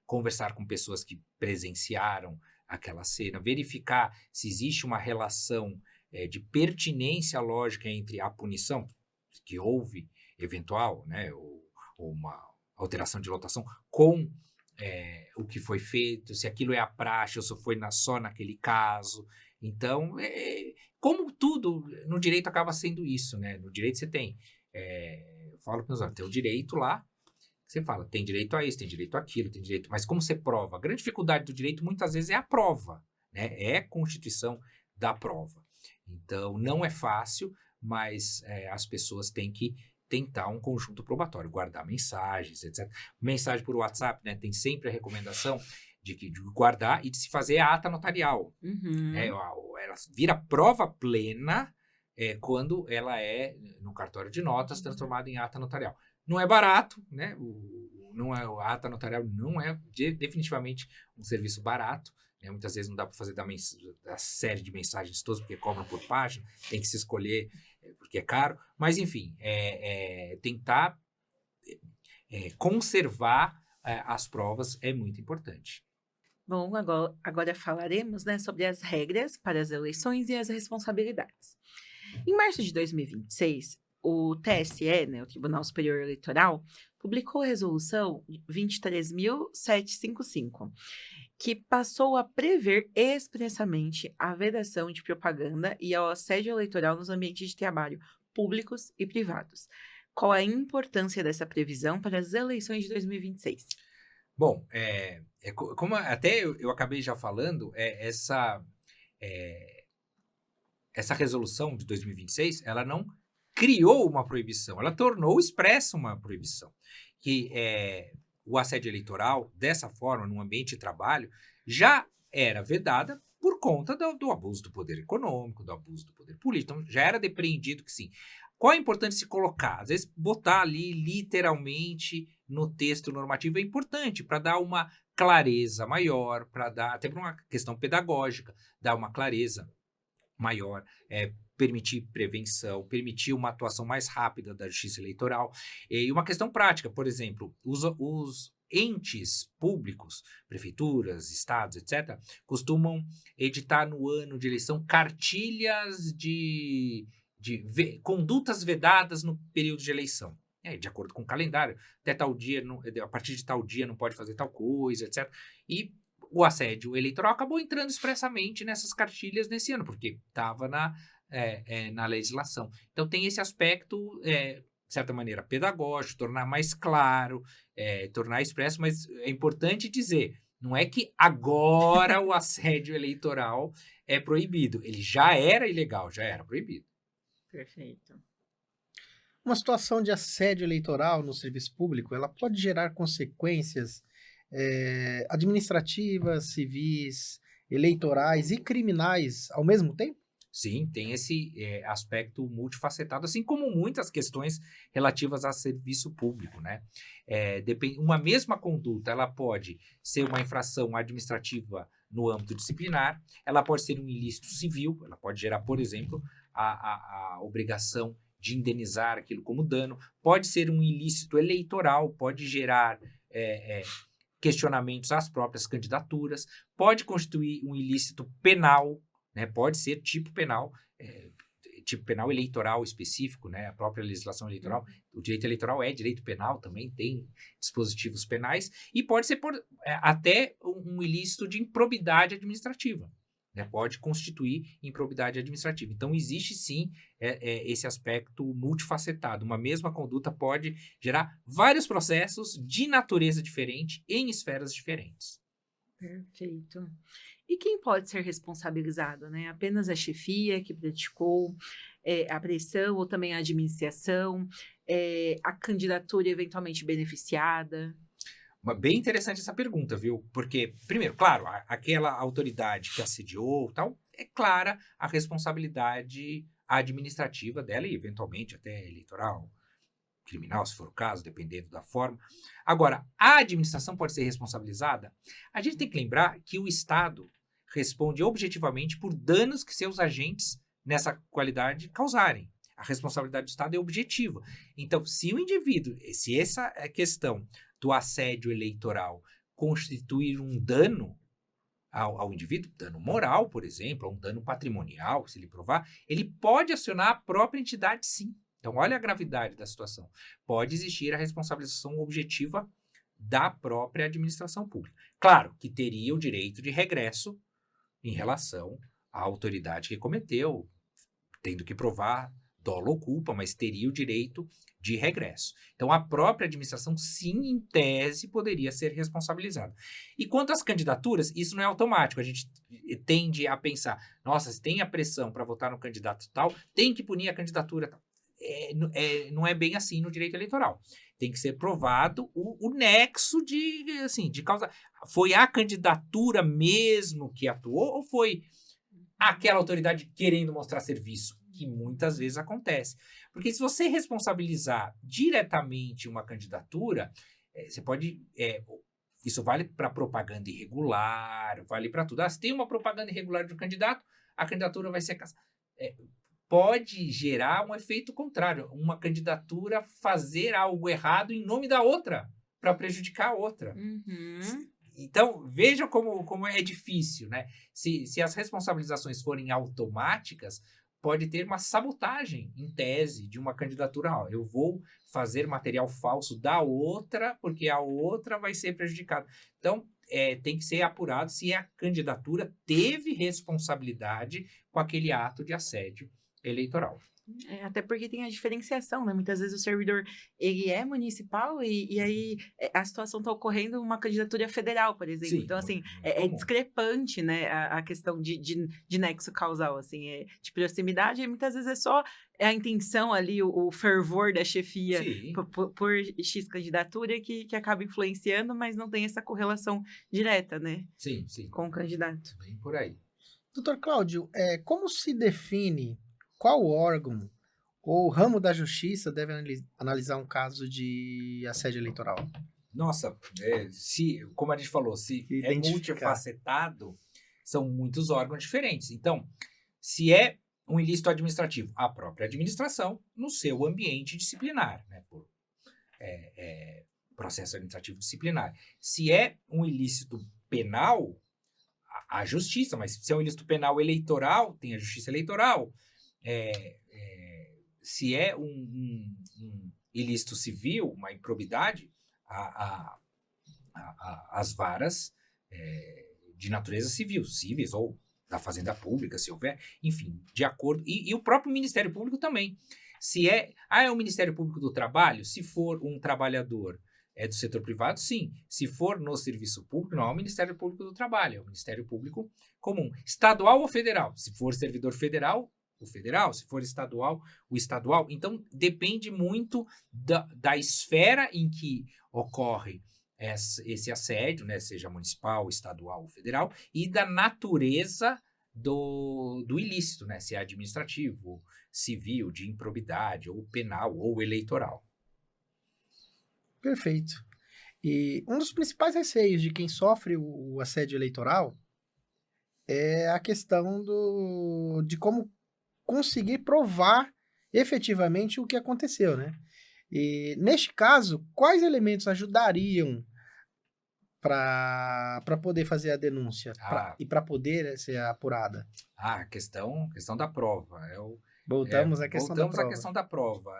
conversar com pessoas que presenciaram aquela cena, verificar se existe uma relação de pertinência lógica entre a punição que houve, eventual, né, ou uma alteração de lotação, com o que foi feito, se aquilo é a praxe ou se foi só naquele caso. Então, como tudo no direito acaba sendo isso, né? No direito você tem, eu falo para os alunos, tem o direito lá, você fala, tem direito a isso, tem direito àquilo, tem direito, mas como você prova? A grande dificuldade do direito muitas vezes é a prova, né? É a constituição da prova. Então, não é fácil, mas as pessoas têm que tentar um conjunto probatório, guardar mensagens, etc. Mensagem por WhatsApp, né? Tem sempre a recomendação de guardar e de se fazer a ata notarial. Uhum. Ela vira prova plena quando ela é, no cartório de notas, transformada em ata notarial. Não é barato, né? A ata notarial não é definitivamente um serviço barato. Né? Muitas vezes não dá para fazer da série de mensagens todas, porque cobram por página, tem que se escolher porque é caro. Mas, enfim, tentar conservar as provas é muito importante. Bom, agora falaremos, né, sobre as regras para as eleições e as responsabilidades. Em março de 2026, o TSE, né, o Tribunal Superior Eleitoral, publicou a resolução 23.755, que passou a prever expressamente a vedação de propaganda e ao assédio eleitoral nos ambientes de trabalho públicos e privados. Qual a importância dessa previsão para as eleições de 2026? Bom, como até eu acabei já falando, essa resolução de 2026, ela não criou uma proibição, ela tornou expressa uma proibição, que o assédio eleitoral, dessa forma, no ambiente de trabalho, já era vedada por conta do abuso do poder econômico, do abuso do poder político. Então, já era depreendido que sim. Qual a importância de se colocar? Às vezes, botar ali, literalmente, no texto normativo é importante para dar uma clareza maior, para dar, até por uma questão pedagógica, dar uma clareza maior, permitir prevenção, permitir uma atuação mais rápida da justiça eleitoral. E uma questão prática, por exemplo, os entes públicos, prefeituras, estados, etc., costumam editar no ano de eleição cartilhas de condutas vedadas no período de eleição. De acordo com o calendário, até tal dia, a partir de tal dia não pode fazer tal coisa, etc. E o assédio eleitoral acabou entrando expressamente nessas cartilhas nesse ano, porque estava na legislação. Então, tem esse aspecto, de certa maneira, pedagógico, tornar mais claro, tornar expresso, mas é importante dizer, não é que agora o assédio eleitoral é proibido. Ele já era ilegal, já era proibido. Perfeito. Uma situação de assédio eleitoral no serviço público, ela pode gerar consequências administrativas, civis, eleitorais e criminais ao mesmo tempo? Sim, tem esse aspecto multifacetado, assim como muitas questões relativas a serviço público, né? Uma mesma conduta, ela pode ser uma infração administrativa no âmbito disciplinar, ela pode ser um ilícito civil, ela pode gerar, por exemplo, a obrigação de indenizar aquilo como dano, pode ser um ilícito eleitoral, pode gerar questionamentos às próprias candidaturas, pode constituir um ilícito penal, né? Pode ser tipo penal eleitoral específico, né? A própria legislação eleitoral, o direito eleitoral é direito penal, também tem dispositivos penais, e pode ser até um ilícito de improbidade administrativa. Né, pode constituir improbidade administrativa. Então, existe sim esse aspecto multifacetado. Uma mesma conduta pode gerar vários processos de natureza diferente em esferas diferentes. Perfeito. E quem pode ser responsabilizado? Né? Apenas a chefia que praticou a pressão ou também a administração, a candidatura eventualmente beneficiada? Bem interessante essa pergunta, viu? Porque, primeiro, claro, aquela autoridade que assediou, tal, é clara a responsabilidade administrativa dela e, eventualmente, até eleitoral, criminal, se for o caso, dependendo da forma. Agora, a administração pode ser responsabilizada? A gente tem que lembrar que o Estado responde objetivamente por danos que seus agentes nessa qualidade causarem. A responsabilidade do Estado é objetiva. Então, se o indivíduo, se essa questão do assédio eleitoral constituir um dano ao indivíduo, dano moral, por exemplo, ou um dano patrimonial, se ele provar, ele pode acionar a própria entidade, sim. Então, olha a gravidade da situação. Pode existir a responsabilização objetiva da própria administração pública. Claro que teria o direito de regresso em relação à autoridade que cometeu, tendo que provar dolo ou culpa, mas teria o direito de regresso. Então, a própria administração, sim, em tese, poderia ser responsabilizada. E quanto às candidaturas, isso não é automático. A gente tende a pensar, nossa, se tem a pressão para votar no candidato tal, tem que punir a candidatura tal. Não é bem assim no direito eleitoral. Tem que ser provado o nexo de causa. Foi a candidatura mesmo que atuou ou foi aquela autoridade querendo mostrar serviço? Que muitas vezes acontece. Porque se você responsabilizar diretamente uma candidatura, você pode... isso vale para propaganda irregular, vale para tudo. Se tem uma propaganda irregular de um candidato, a candidatura vai ser cassada. Pode gerar um efeito contrário. Uma candidatura fazer algo errado em nome da outra, para prejudicar a outra. Uhum. Então, veja como é difícil, né? Se as responsabilizações forem automáticas, pode ter uma sabotagem, em tese, de uma candidatura. Eu vou fazer material falso da outra, porque a outra vai ser prejudicada. Então, tem que ser apurado se a candidatura teve responsabilidade com aquele ato de assédio eleitoral. Até porque tem a diferenciação, né? Muitas vezes o servidor, ele é municipal e aí a situação está ocorrendo uma candidatura federal, por exemplo. Sim, então, assim, muito é comum. discrepante, né? A questão de nexo causal, assim, de proximidade, e muitas vezes é só a intenção ali, o fervor da chefia Sim. por X candidatura que acaba influenciando, mas não tem essa correlação direta, né? Sim. Com o candidato. Bem por aí. Doutor Cláudio, como se define qual órgão ou ramo da justiça deve analisar um caso de assédio eleitoral? Nossa, como a gente falou, se é Identificar. multifacetado, são muitos órgãos diferentes. Então, se é um ilícito administrativo, a própria administração no seu ambiente disciplinar, né, por processo administrativo disciplinar. Se é um ilícito penal, a justiça, mas se é um ilícito penal eleitoral, tem a justiça eleitoral. Se é um ilícito civil, uma improbidade, as varas de natureza civil, cíveis ou da Fazenda Pública, se houver, enfim, de acordo. E o próprio Ministério Público também. Se é o Ministério Público do Trabalho, se for um trabalhador do setor privado, sim. Se for no serviço público, não é o Ministério Público do Trabalho, é o Ministério Público comum. Estadual ou federal? Se for servidor federal, o federal. Se for estadual, o estadual. Então, depende muito da esfera em que ocorre esse assédio, né, seja municipal, estadual ou federal, e da natureza do ilícito, né, se é administrativo, civil, de improbidade, ou penal, ou eleitoral. Perfeito. E um dos principais receios de quem sofre o assédio eleitoral é a questão de como conseguir provar efetivamente o que aconteceu, né? E, neste caso, quais elementos ajudariam para poder fazer a denúncia e para poder ser apurada? A questão da prova. Voltamos à questão da prova. Voltamos à questão da prova.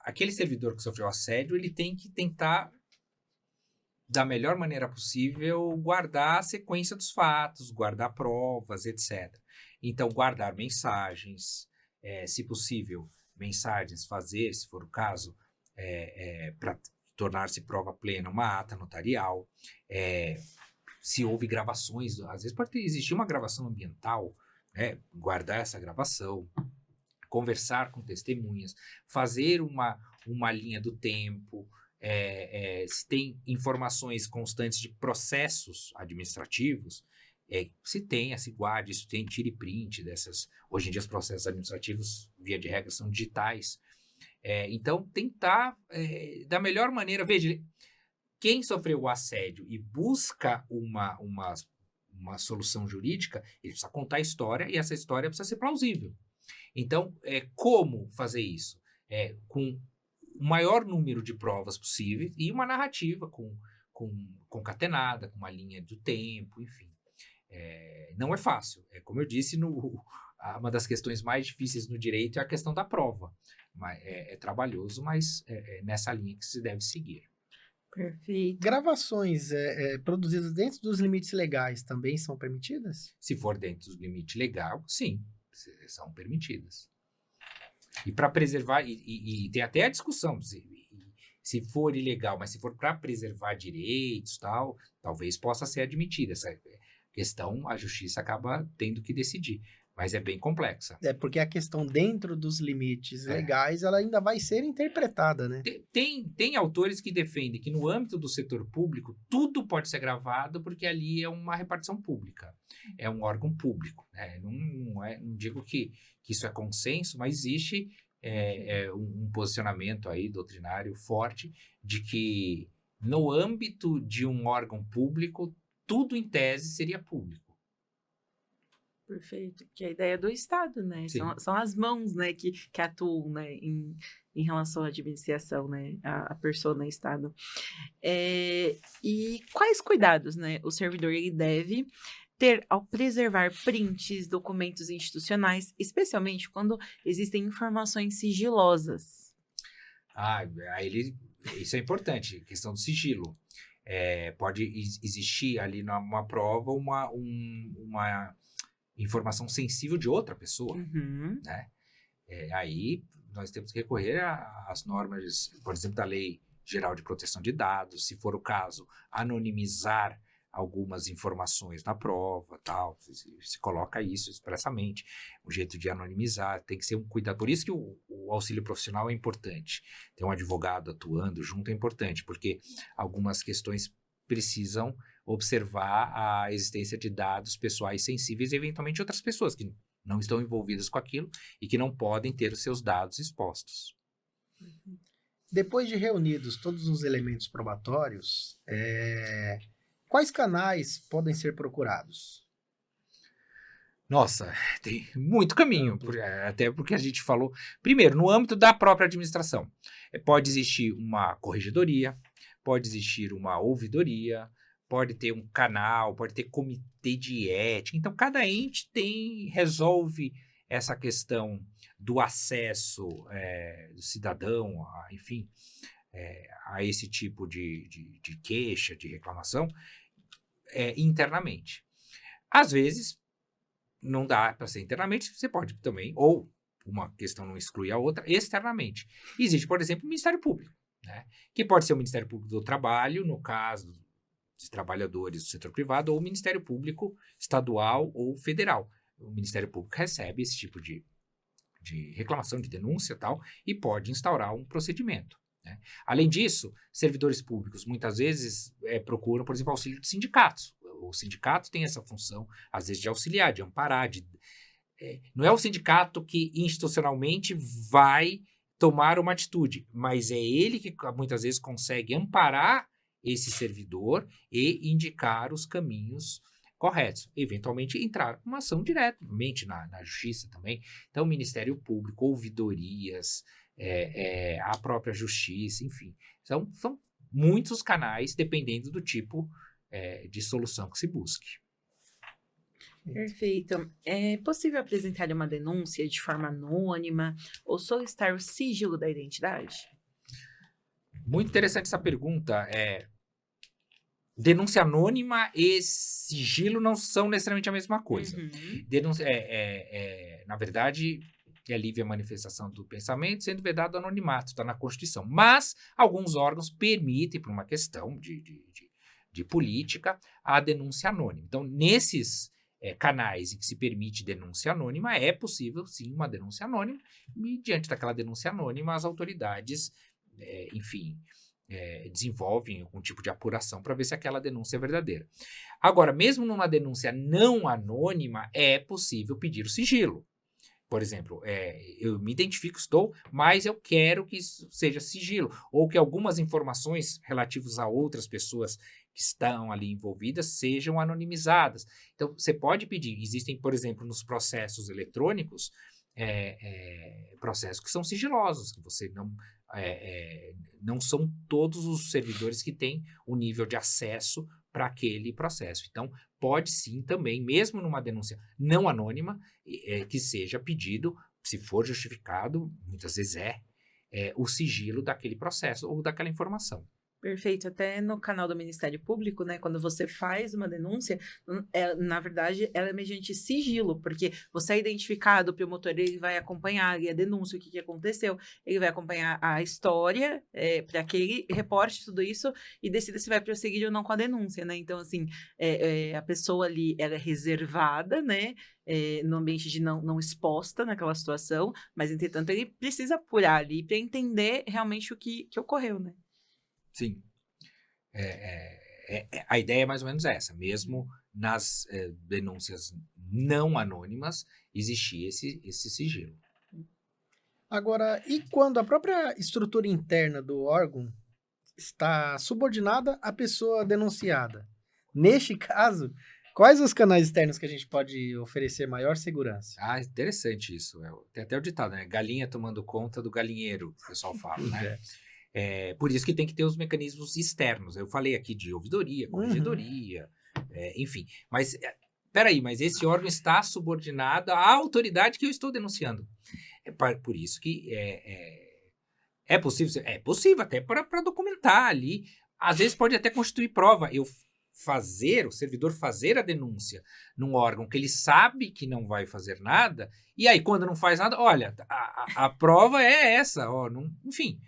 Aquele servidor que sofreu assédio, ele tem que tentar, da melhor maneira possível, guardar a sequência dos fatos, guardar provas, etc. Então, guardar mensagens, se possível, fazer, se for o caso, para tornar-se prova plena, uma ata notarial. Se houve gravações, às vezes pode existir uma gravação ambiental, guardar essa gravação, conversar com testemunhas, fazer uma linha do tempo, se tem informações constantes de processos administrativos, se tenha, se guarde, se tem tire print dessas. Hoje em dia os processos administrativos, via de regra, são digitais. Então, tentar da melhor maneira. Veja, quem sofreu o assédio e busca uma solução jurídica, ele precisa contar a história e essa história precisa ser plausível. Então, como fazer isso? Com o maior número de provas possíveis e uma narrativa concatenada, com uma linha do tempo, enfim. Não é fácil. Como eu disse, uma das questões mais difíceis no direito é a questão da prova. É trabalhoso, mas é nessa linha que se deve seguir. Perfeito. Gravações produzidas dentro dos limites legais também são permitidas? Se for dentro do limite legal, sim, são permitidas. E para preservar, e tem até a discussão, se for ilegal, mas se for para preservar direitos, tal, talvez possa ser admitida. Essa questão, a justiça acaba tendo que decidir. Mas é bem complexa. Porque a questão dentro dos limites legais, ela ainda vai ser interpretada, né? Tem autores que defendem que no âmbito do setor público, tudo pode ser gravado porque ali é uma repartição pública. É um órgão público. Não digo que isso é consenso, mas existe um posicionamento aí doutrinário forte de que no âmbito de um órgão público, tudo em tese seria público. Perfeito, que é a ideia do Estado, né? São as mãos, né, que atuam, né, em relação à administração, né, a persona Estado. E quais cuidados, né, o servidor ele deve ter ao preservar prints, documentos institucionais, especialmente quando existem informações sigilosas? Isso é importante, questão do sigilo. Pode existir ali numa prova uma informação sensível de outra pessoa, né? Aí nós temos que recorrer às normas, por exemplo, da Lei Geral de Proteção de Dados, se for o caso, anonimizar algumas informações na prova, tal, se coloca isso expressamente, o jeito de anonimizar, tem que ser um cuidado, por isso que o auxílio profissional é importante, ter um advogado atuando junto é importante, porque algumas questões precisam observar a existência de dados pessoais sensíveis e, eventualmente, outras pessoas que não estão envolvidas com aquilo e que não podem ter os seus dados expostos. Depois de reunidos todos os elementos probatórios, quais canais podem ser procurados? Nossa, tem muito caminho, até porque a gente falou... Primeiro, no âmbito da própria administração, pode existir uma corregedoria, pode existir uma ouvidoria, pode ter um canal, pode ter comitê de ética. Então, cada ente resolve essa questão do acesso do cidadão, enfim, a esse tipo de queixa, de reclamação, internamente. Às vezes, não dá para ser internamente, você pode também, ou uma questão não exclui a outra, externamente. Existe, por exemplo, o Ministério Público, né? Que pode ser o Ministério Público do Trabalho, no caso dos trabalhadores do setor privado, ou o Ministério Público estadual ou federal. O Ministério Público recebe esse tipo de reclamação, de denúncia e tal, e pode instaurar um procedimento, né? Além disso, servidores públicos muitas vezes procuram, por exemplo, auxílio de sindicatos. O sindicato tem essa função, às vezes, de auxiliar, de amparar. Não é o sindicato que institucionalmente vai tomar uma atitude, mas é ele que muitas vezes consegue amparar esse servidor e indicar os caminhos corretos. Eventualmente entrar com uma ação diretamente na justiça também. Então, o Ministério Público, ouvidorias, a própria justiça, enfim. São muitos canais, dependendo do tipo de solução que se busque. Perfeito. É possível apresentar uma denúncia de forma anônima ou solicitar o sigilo da identidade? Muito interessante essa pergunta. Denúncia anônima e sigilo não são necessariamente a mesma coisa. Denúncia, na verdade, é livre a manifestação do pensamento, sendo vedado o anonimato, está na Constituição. Mas alguns órgãos permitem, por uma questão de política, a denúncia anônima. Então, nesses canais em que se permite denúncia anônima, é possível, sim, uma denúncia anônima, e diante daquela denúncia anônima, as autoridades, enfim, desenvolvem algum tipo de apuração para ver se aquela denúncia é verdadeira. Agora, mesmo numa denúncia não anônima, é possível pedir o sigilo. Por exemplo, eu me identifico, mas eu quero que isso seja sigilo, ou que algumas informações relativas a outras pessoas que estão ali envolvidas sejam anonimizadas. Então, você pode pedir. Existem, por exemplo, nos processos eletrônicos, processos que são sigilosos, que você não são todos os servidores que têm o nível de acesso para aquele processo. Então, pode sim também, mesmo numa denúncia não anônima, que seja pedido, se for justificado, muitas vezes o sigilo daquele processo ou daquela informação. Perfeito. Até no canal do Ministério Público, né, quando você faz uma denúncia, na verdade, ela é mediante sigilo, porque você é identificado, o promotor ele vai acompanhar ali a denúncia, o que aconteceu, ele vai acompanhar a história, para que ele reporte tudo isso e decida se vai prosseguir ou não com a denúncia, né? Então, assim, a pessoa ali, ela é reservada, né, no ambiente de não exposta naquela situação, mas, entretanto, ele precisa apurar ali para entender realmente o que ocorreu, né? Sim. A ideia é mais ou menos essa. Mesmo nas denúncias não anônimas, existia esse sigilo. Agora, e quando a própria estrutura interna do órgão está subordinada à pessoa denunciada? Neste caso, quais os canais externos que a gente pode oferecer maior segurança? Ah, interessante isso. Tem até o ditado, né? Galinha tomando conta do galinheiro, o pessoal fala, né? Por isso que tem que ter os mecanismos externos. Eu falei aqui de ouvidoria, corregedoria, enfim. Mas, peraí, mas esse órgão está subordinado à autoridade que eu estou denunciando. Por isso que é possível até para documentar ali. Às vezes pode até constituir prova. O servidor fazer a denúncia num órgão que ele sabe que não vai fazer nada, e aí quando não faz nada, olha, a prova é essa, enfim...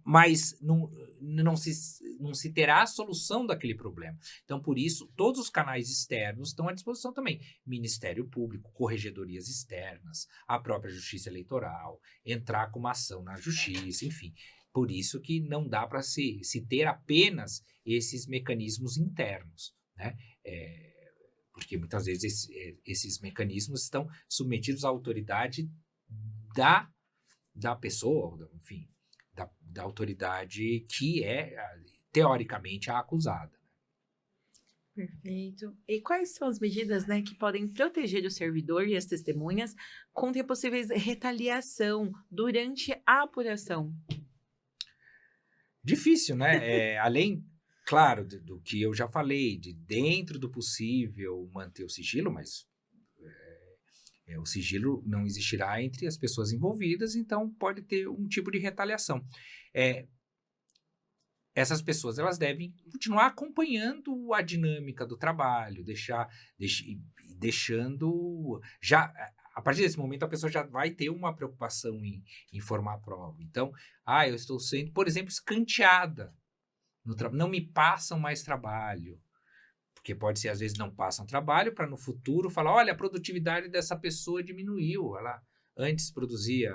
Mas não se terá a solução daquele problema. Então, por isso, todos os canais externos estão à disposição também. Ministério Público, corregedorias externas, a própria Justiça Eleitoral, entrar com uma ação na Justiça, enfim. Por isso que não dá para se ter apenas esses mecanismos internos, né? Porque muitas vezes esses mecanismos estão submetidos à autoridade da pessoa, enfim, da autoridade que é, teoricamente, a acusada. Perfeito. E quais são as medidas, né, que podem proteger o servidor e as testemunhas contra possíveis retaliação durante a apuração? Difícil, né? Além, claro, do que eu já falei, de dentro do possível manter o sigilo, mas o sigilo não existirá entre as pessoas envolvidas, então pode ter um tipo de retaliação. Essas pessoas elas devem continuar acompanhando a dinâmica do trabalho, deixando... Já, a partir desse momento, a pessoa já vai ter uma preocupação em formar a prova. Então, eu estou sendo, por exemplo, escanteada no trabalho, não me passam mais trabalho. Porque pode ser, às vezes, não passam trabalho para no futuro falar, olha, a produtividade dessa pessoa diminuiu. Ela antes produzia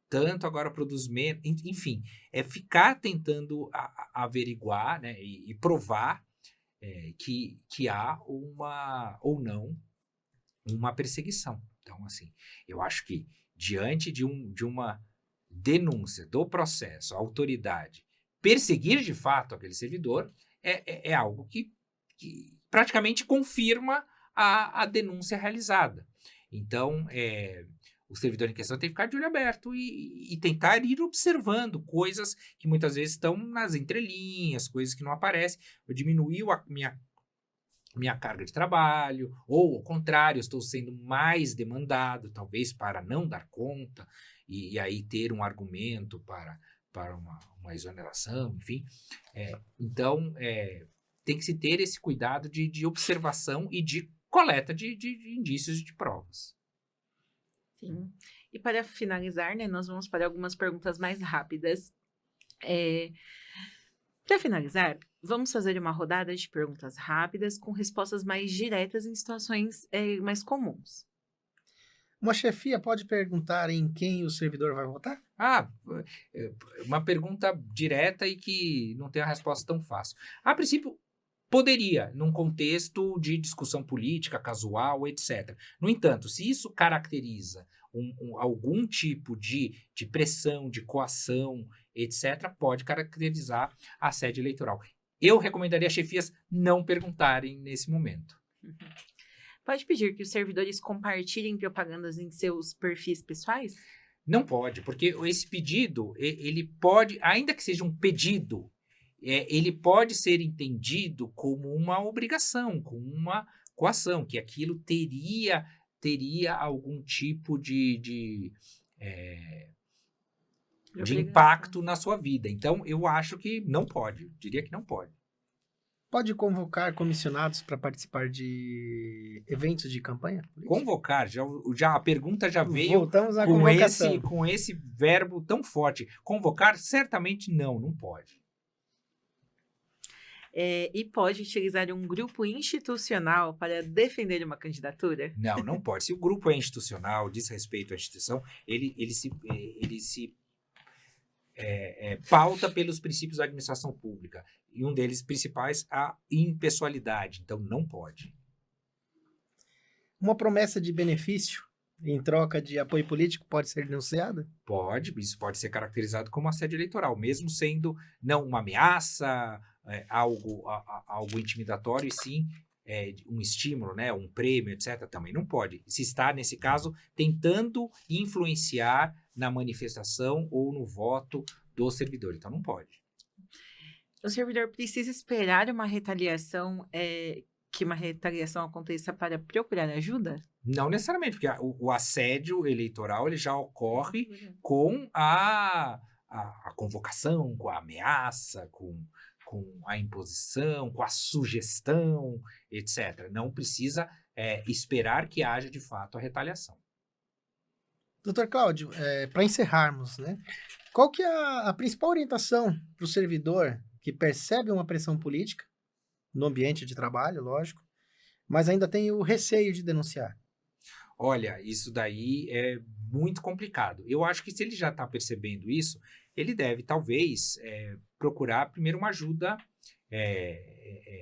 tanto, agora produz menos. Enfim, é ficar tentando averiguar, né, e provar que há ou não uma perseguição. Então, assim, eu acho que diante de uma denúncia do processo, a autoridade perseguir de fato aquele servidor é algo que praticamente confirma a denúncia realizada. Então, o servidor em questão tem que ficar de olho aberto e tentar ir observando coisas que muitas vezes estão nas entrelinhas, coisas que não aparecem. Eu diminuiu a minha carga de trabalho, ou ao contrário, eu estou sendo mais demandado, talvez para não dar conta, e aí ter um argumento para uma exoneração, enfim. Então, tem que se ter esse cuidado de observação e de coleta de indícios e de provas. Sim. E para finalizar, né, nós vamos para algumas perguntas mais rápidas. Para finalizar, vamos fazer uma rodada de perguntas rápidas com respostas mais diretas em situações mais comuns. Uma chefia pode perguntar em quem o servidor vai votar? Uma pergunta direta e que não tem a resposta tão fácil. A princípio, poderia, num contexto de discussão política, casual, etc. No entanto, se isso caracteriza algum tipo de pressão, de coação, etc., pode caracterizar a sede eleitoral. Eu recomendaria as chefias não perguntarem nesse momento. Pode pedir que os servidores compartilhem propagandas em seus perfis pessoais? Não pode, porque esse pedido, ele pode, ainda que seja um pedido, ele pode ser entendido como uma obrigação, como uma coação, que aquilo teria algum tipo de impacto na sua vida. Então, eu acho que não pode, diria que não pode. Pode convocar comissionados para participar de eventos de campanha? Convocar, já a pergunta já veio Voltamos à convocação. com esse verbo tão forte. Convocar, certamente não pode. E pode utilizar um grupo institucional para defender uma candidatura? Não pode. Se o grupo é institucional, diz respeito à instituição, ele se pauta pelos princípios da administração pública. E um deles principais, a impessoalidade. Então, não pode. Uma promessa de benefício em troca de apoio político pode ser denunciada? Pode. Isso pode ser caracterizado como assédio eleitoral, mesmo sendo não uma ameaça, algo intimidatório, e sim um estímulo, né, um prêmio, etc. Também não pode. Se está, nesse caso, tentando influenciar na manifestação ou no voto do servidor. Então, não pode. O servidor precisa esperar uma retaliação, que uma retaliação aconteça para procurar ajuda? Não necessariamente, porque o assédio eleitoral ele já ocorre com a convocação, com a ameaça, com a imposição, com a sugestão, etc. Não precisa esperar que haja, de fato, a retaliação. Doutor Cláudio, para encerrarmos, né? Qual que é a principal orientação para o servidor que percebe uma pressão política, no ambiente de trabalho, lógico, mas ainda tem o receio de denunciar? Olha, isso daí é muito complicado. Eu acho que se ele já está percebendo isso, ele deve, talvez, procurar primeiro uma ajuda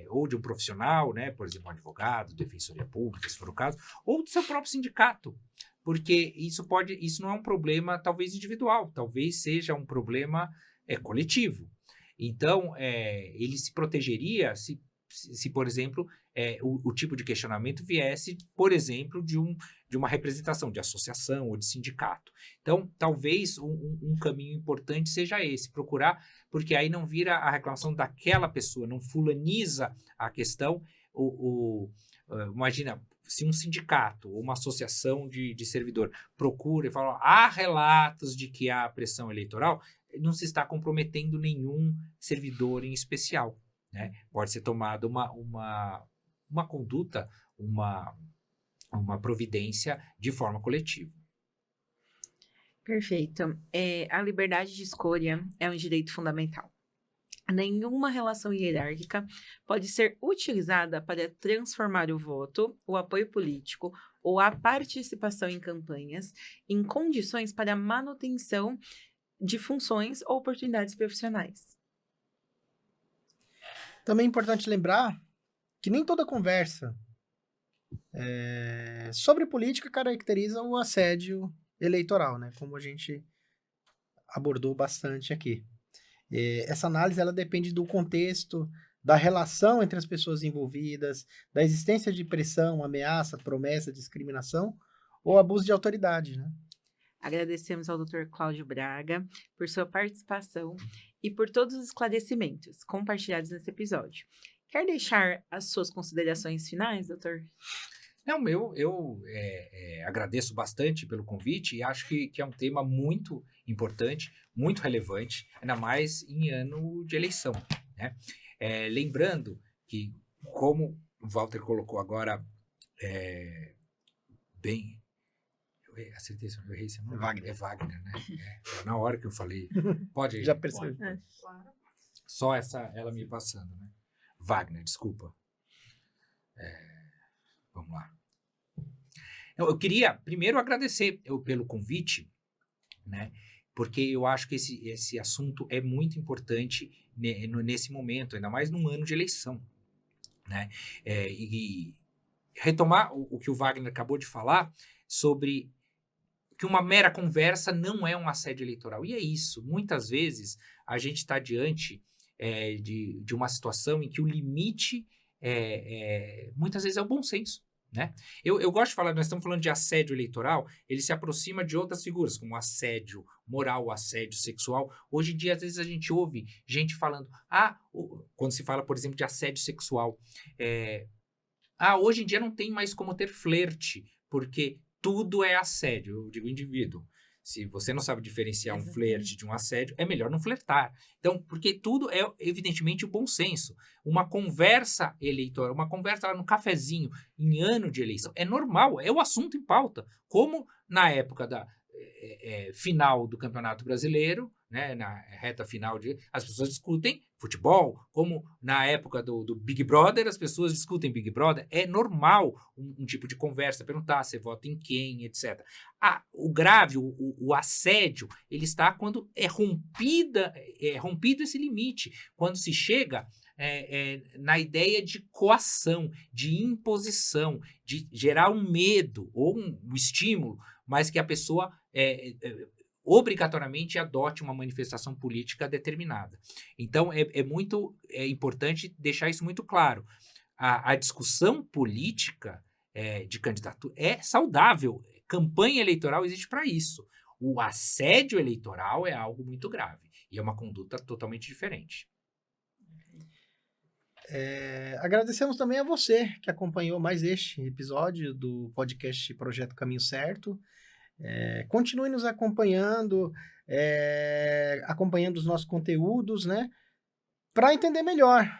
ou de um profissional, né, por exemplo, um advogado, defensoria pública, se for o caso, ou do seu próprio sindicato, porque isso não é um problema, talvez, individual, talvez seja um problema coletivo. Então, ele se protegeria se, por exemplo, o tipo de questionamento viesse, por exemplo, de uma representação, de associação ou de sindicato. Então, talvez um caminho importante seja esse, procurar, porque aí não vira a reclamação daquela pessoa, não fulaniza a questão. Imagina, se um sindicato ou uma associação de servidor procura e fala, há relatos de que há pressão eleitoral, não se está comprometendo nenhum servidor em especial, né? Pode ser tomada uma conduta, uma providência de forma coletiva. Perfeito. A liberdade de escolha é um direito fundamental. Nenhuma relação hierárquica pode ser utilizada para transformar o voto, o apoio político ou a participação em campanhas em condições para a manutenção de funções ou oportunidades profissionais. Também é importante lembrar que nem toda conversa sobre política caracteriza o assédio eleitoral, né? Como a gente abordou bastante aqui. Essa análise ela depende do contexto, da relação entre as pessoas envolvidas, da existência de pressão, ameaça, promessa, discriminação ou abuso de autoridade, né? Agradecemos ao Dr. Cláudio Braga por sua participação e por todos os esclarecimentos compartilhados nesse episódio. Quer deixar as suas considerações finais, doutor? Não, eu agradeço bastante pelo convite e acho que é um tema muito importante, muito relevante, ainda mais em ano de eleição, né? Lembrando que, como o Walter colocou agora, bem... Eu acertei, eu errei esse nome. Wagner. É Wagner, né? Na hora que eu falei... Pode... Já percebi. Claro. Só ela me passando, né? Wagner, desculpa. Vamos lá. Eu queria primeiro agradecer pelo convite, né? Porque eu acho que esse assunto é muito importante nesse momento, ainda mais num ano de eleição, né? E retomar o que o Wagner acabou de falar sobre que uma mera conversa não é um assédio eleitoral. E é isso. Muitas vezes a gente está diante de uma situação em que o limite, muitas vezes, é o bom senso. Né? Eu gosto de falar, nós estamos falando de assédio eleitoral, ele se aproxima de outras figuras, como assédio moral, assédio sexual. Hoje em dia, às vezes, a gente ouve gente falando, quando se fala, por exemplo, de assédio sexual, hoje em dia não tem mais como ter flerte, porque tudo é assédio, eu digo indivíduo. Se você não sabe diferenciar um flerte de um assédio, é melhor não flertar. Então, porque tudo é, evidentemente, o bom senso. Uma conversa eleitoral, uma conversa lá no cafezinho, em ano de eleição, é normal, é o assunto em pauta. Como na época da final do Campeonato Brasileiro, né, na reta final, as pessoas discutem futebol, como na época do Big Brother, as pessoas discutem Big Brother. É normal um tipo de conversa, perguntar se vota em quem, etc. O grave, o assédio, ele está quando é rompido esse limite, quando se chega na ideia de coação, de imposição, de gerar um medo ou um estímulo, mas que a pessoa obrigatoriamente adote uma manifestação política determinada. Então, é muito importante deixar isso muito claro. A discussão política de candidatura é saudável. Campanha eleitoral existe para isso. O assédio eleitoral é algo muito grave e é uma conduta totalmente diferente. Agradecemos também a você que acompanhou mais este episódio do podcast Projeto Caminho Certo. Continue nos acompanhando, acompanhando os nossos conteúdos, né? Para entender melhor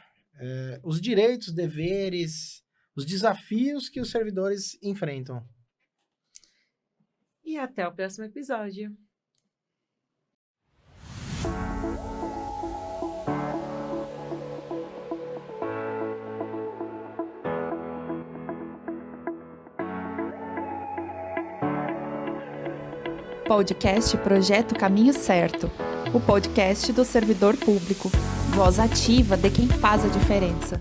os direitos, deveres, os desafios que os servidores enfrentam. E até o próximo episódio. Podcast Projeto Caminho Certo, o podcast do servidor público, voz ativa de quem faz a diferença.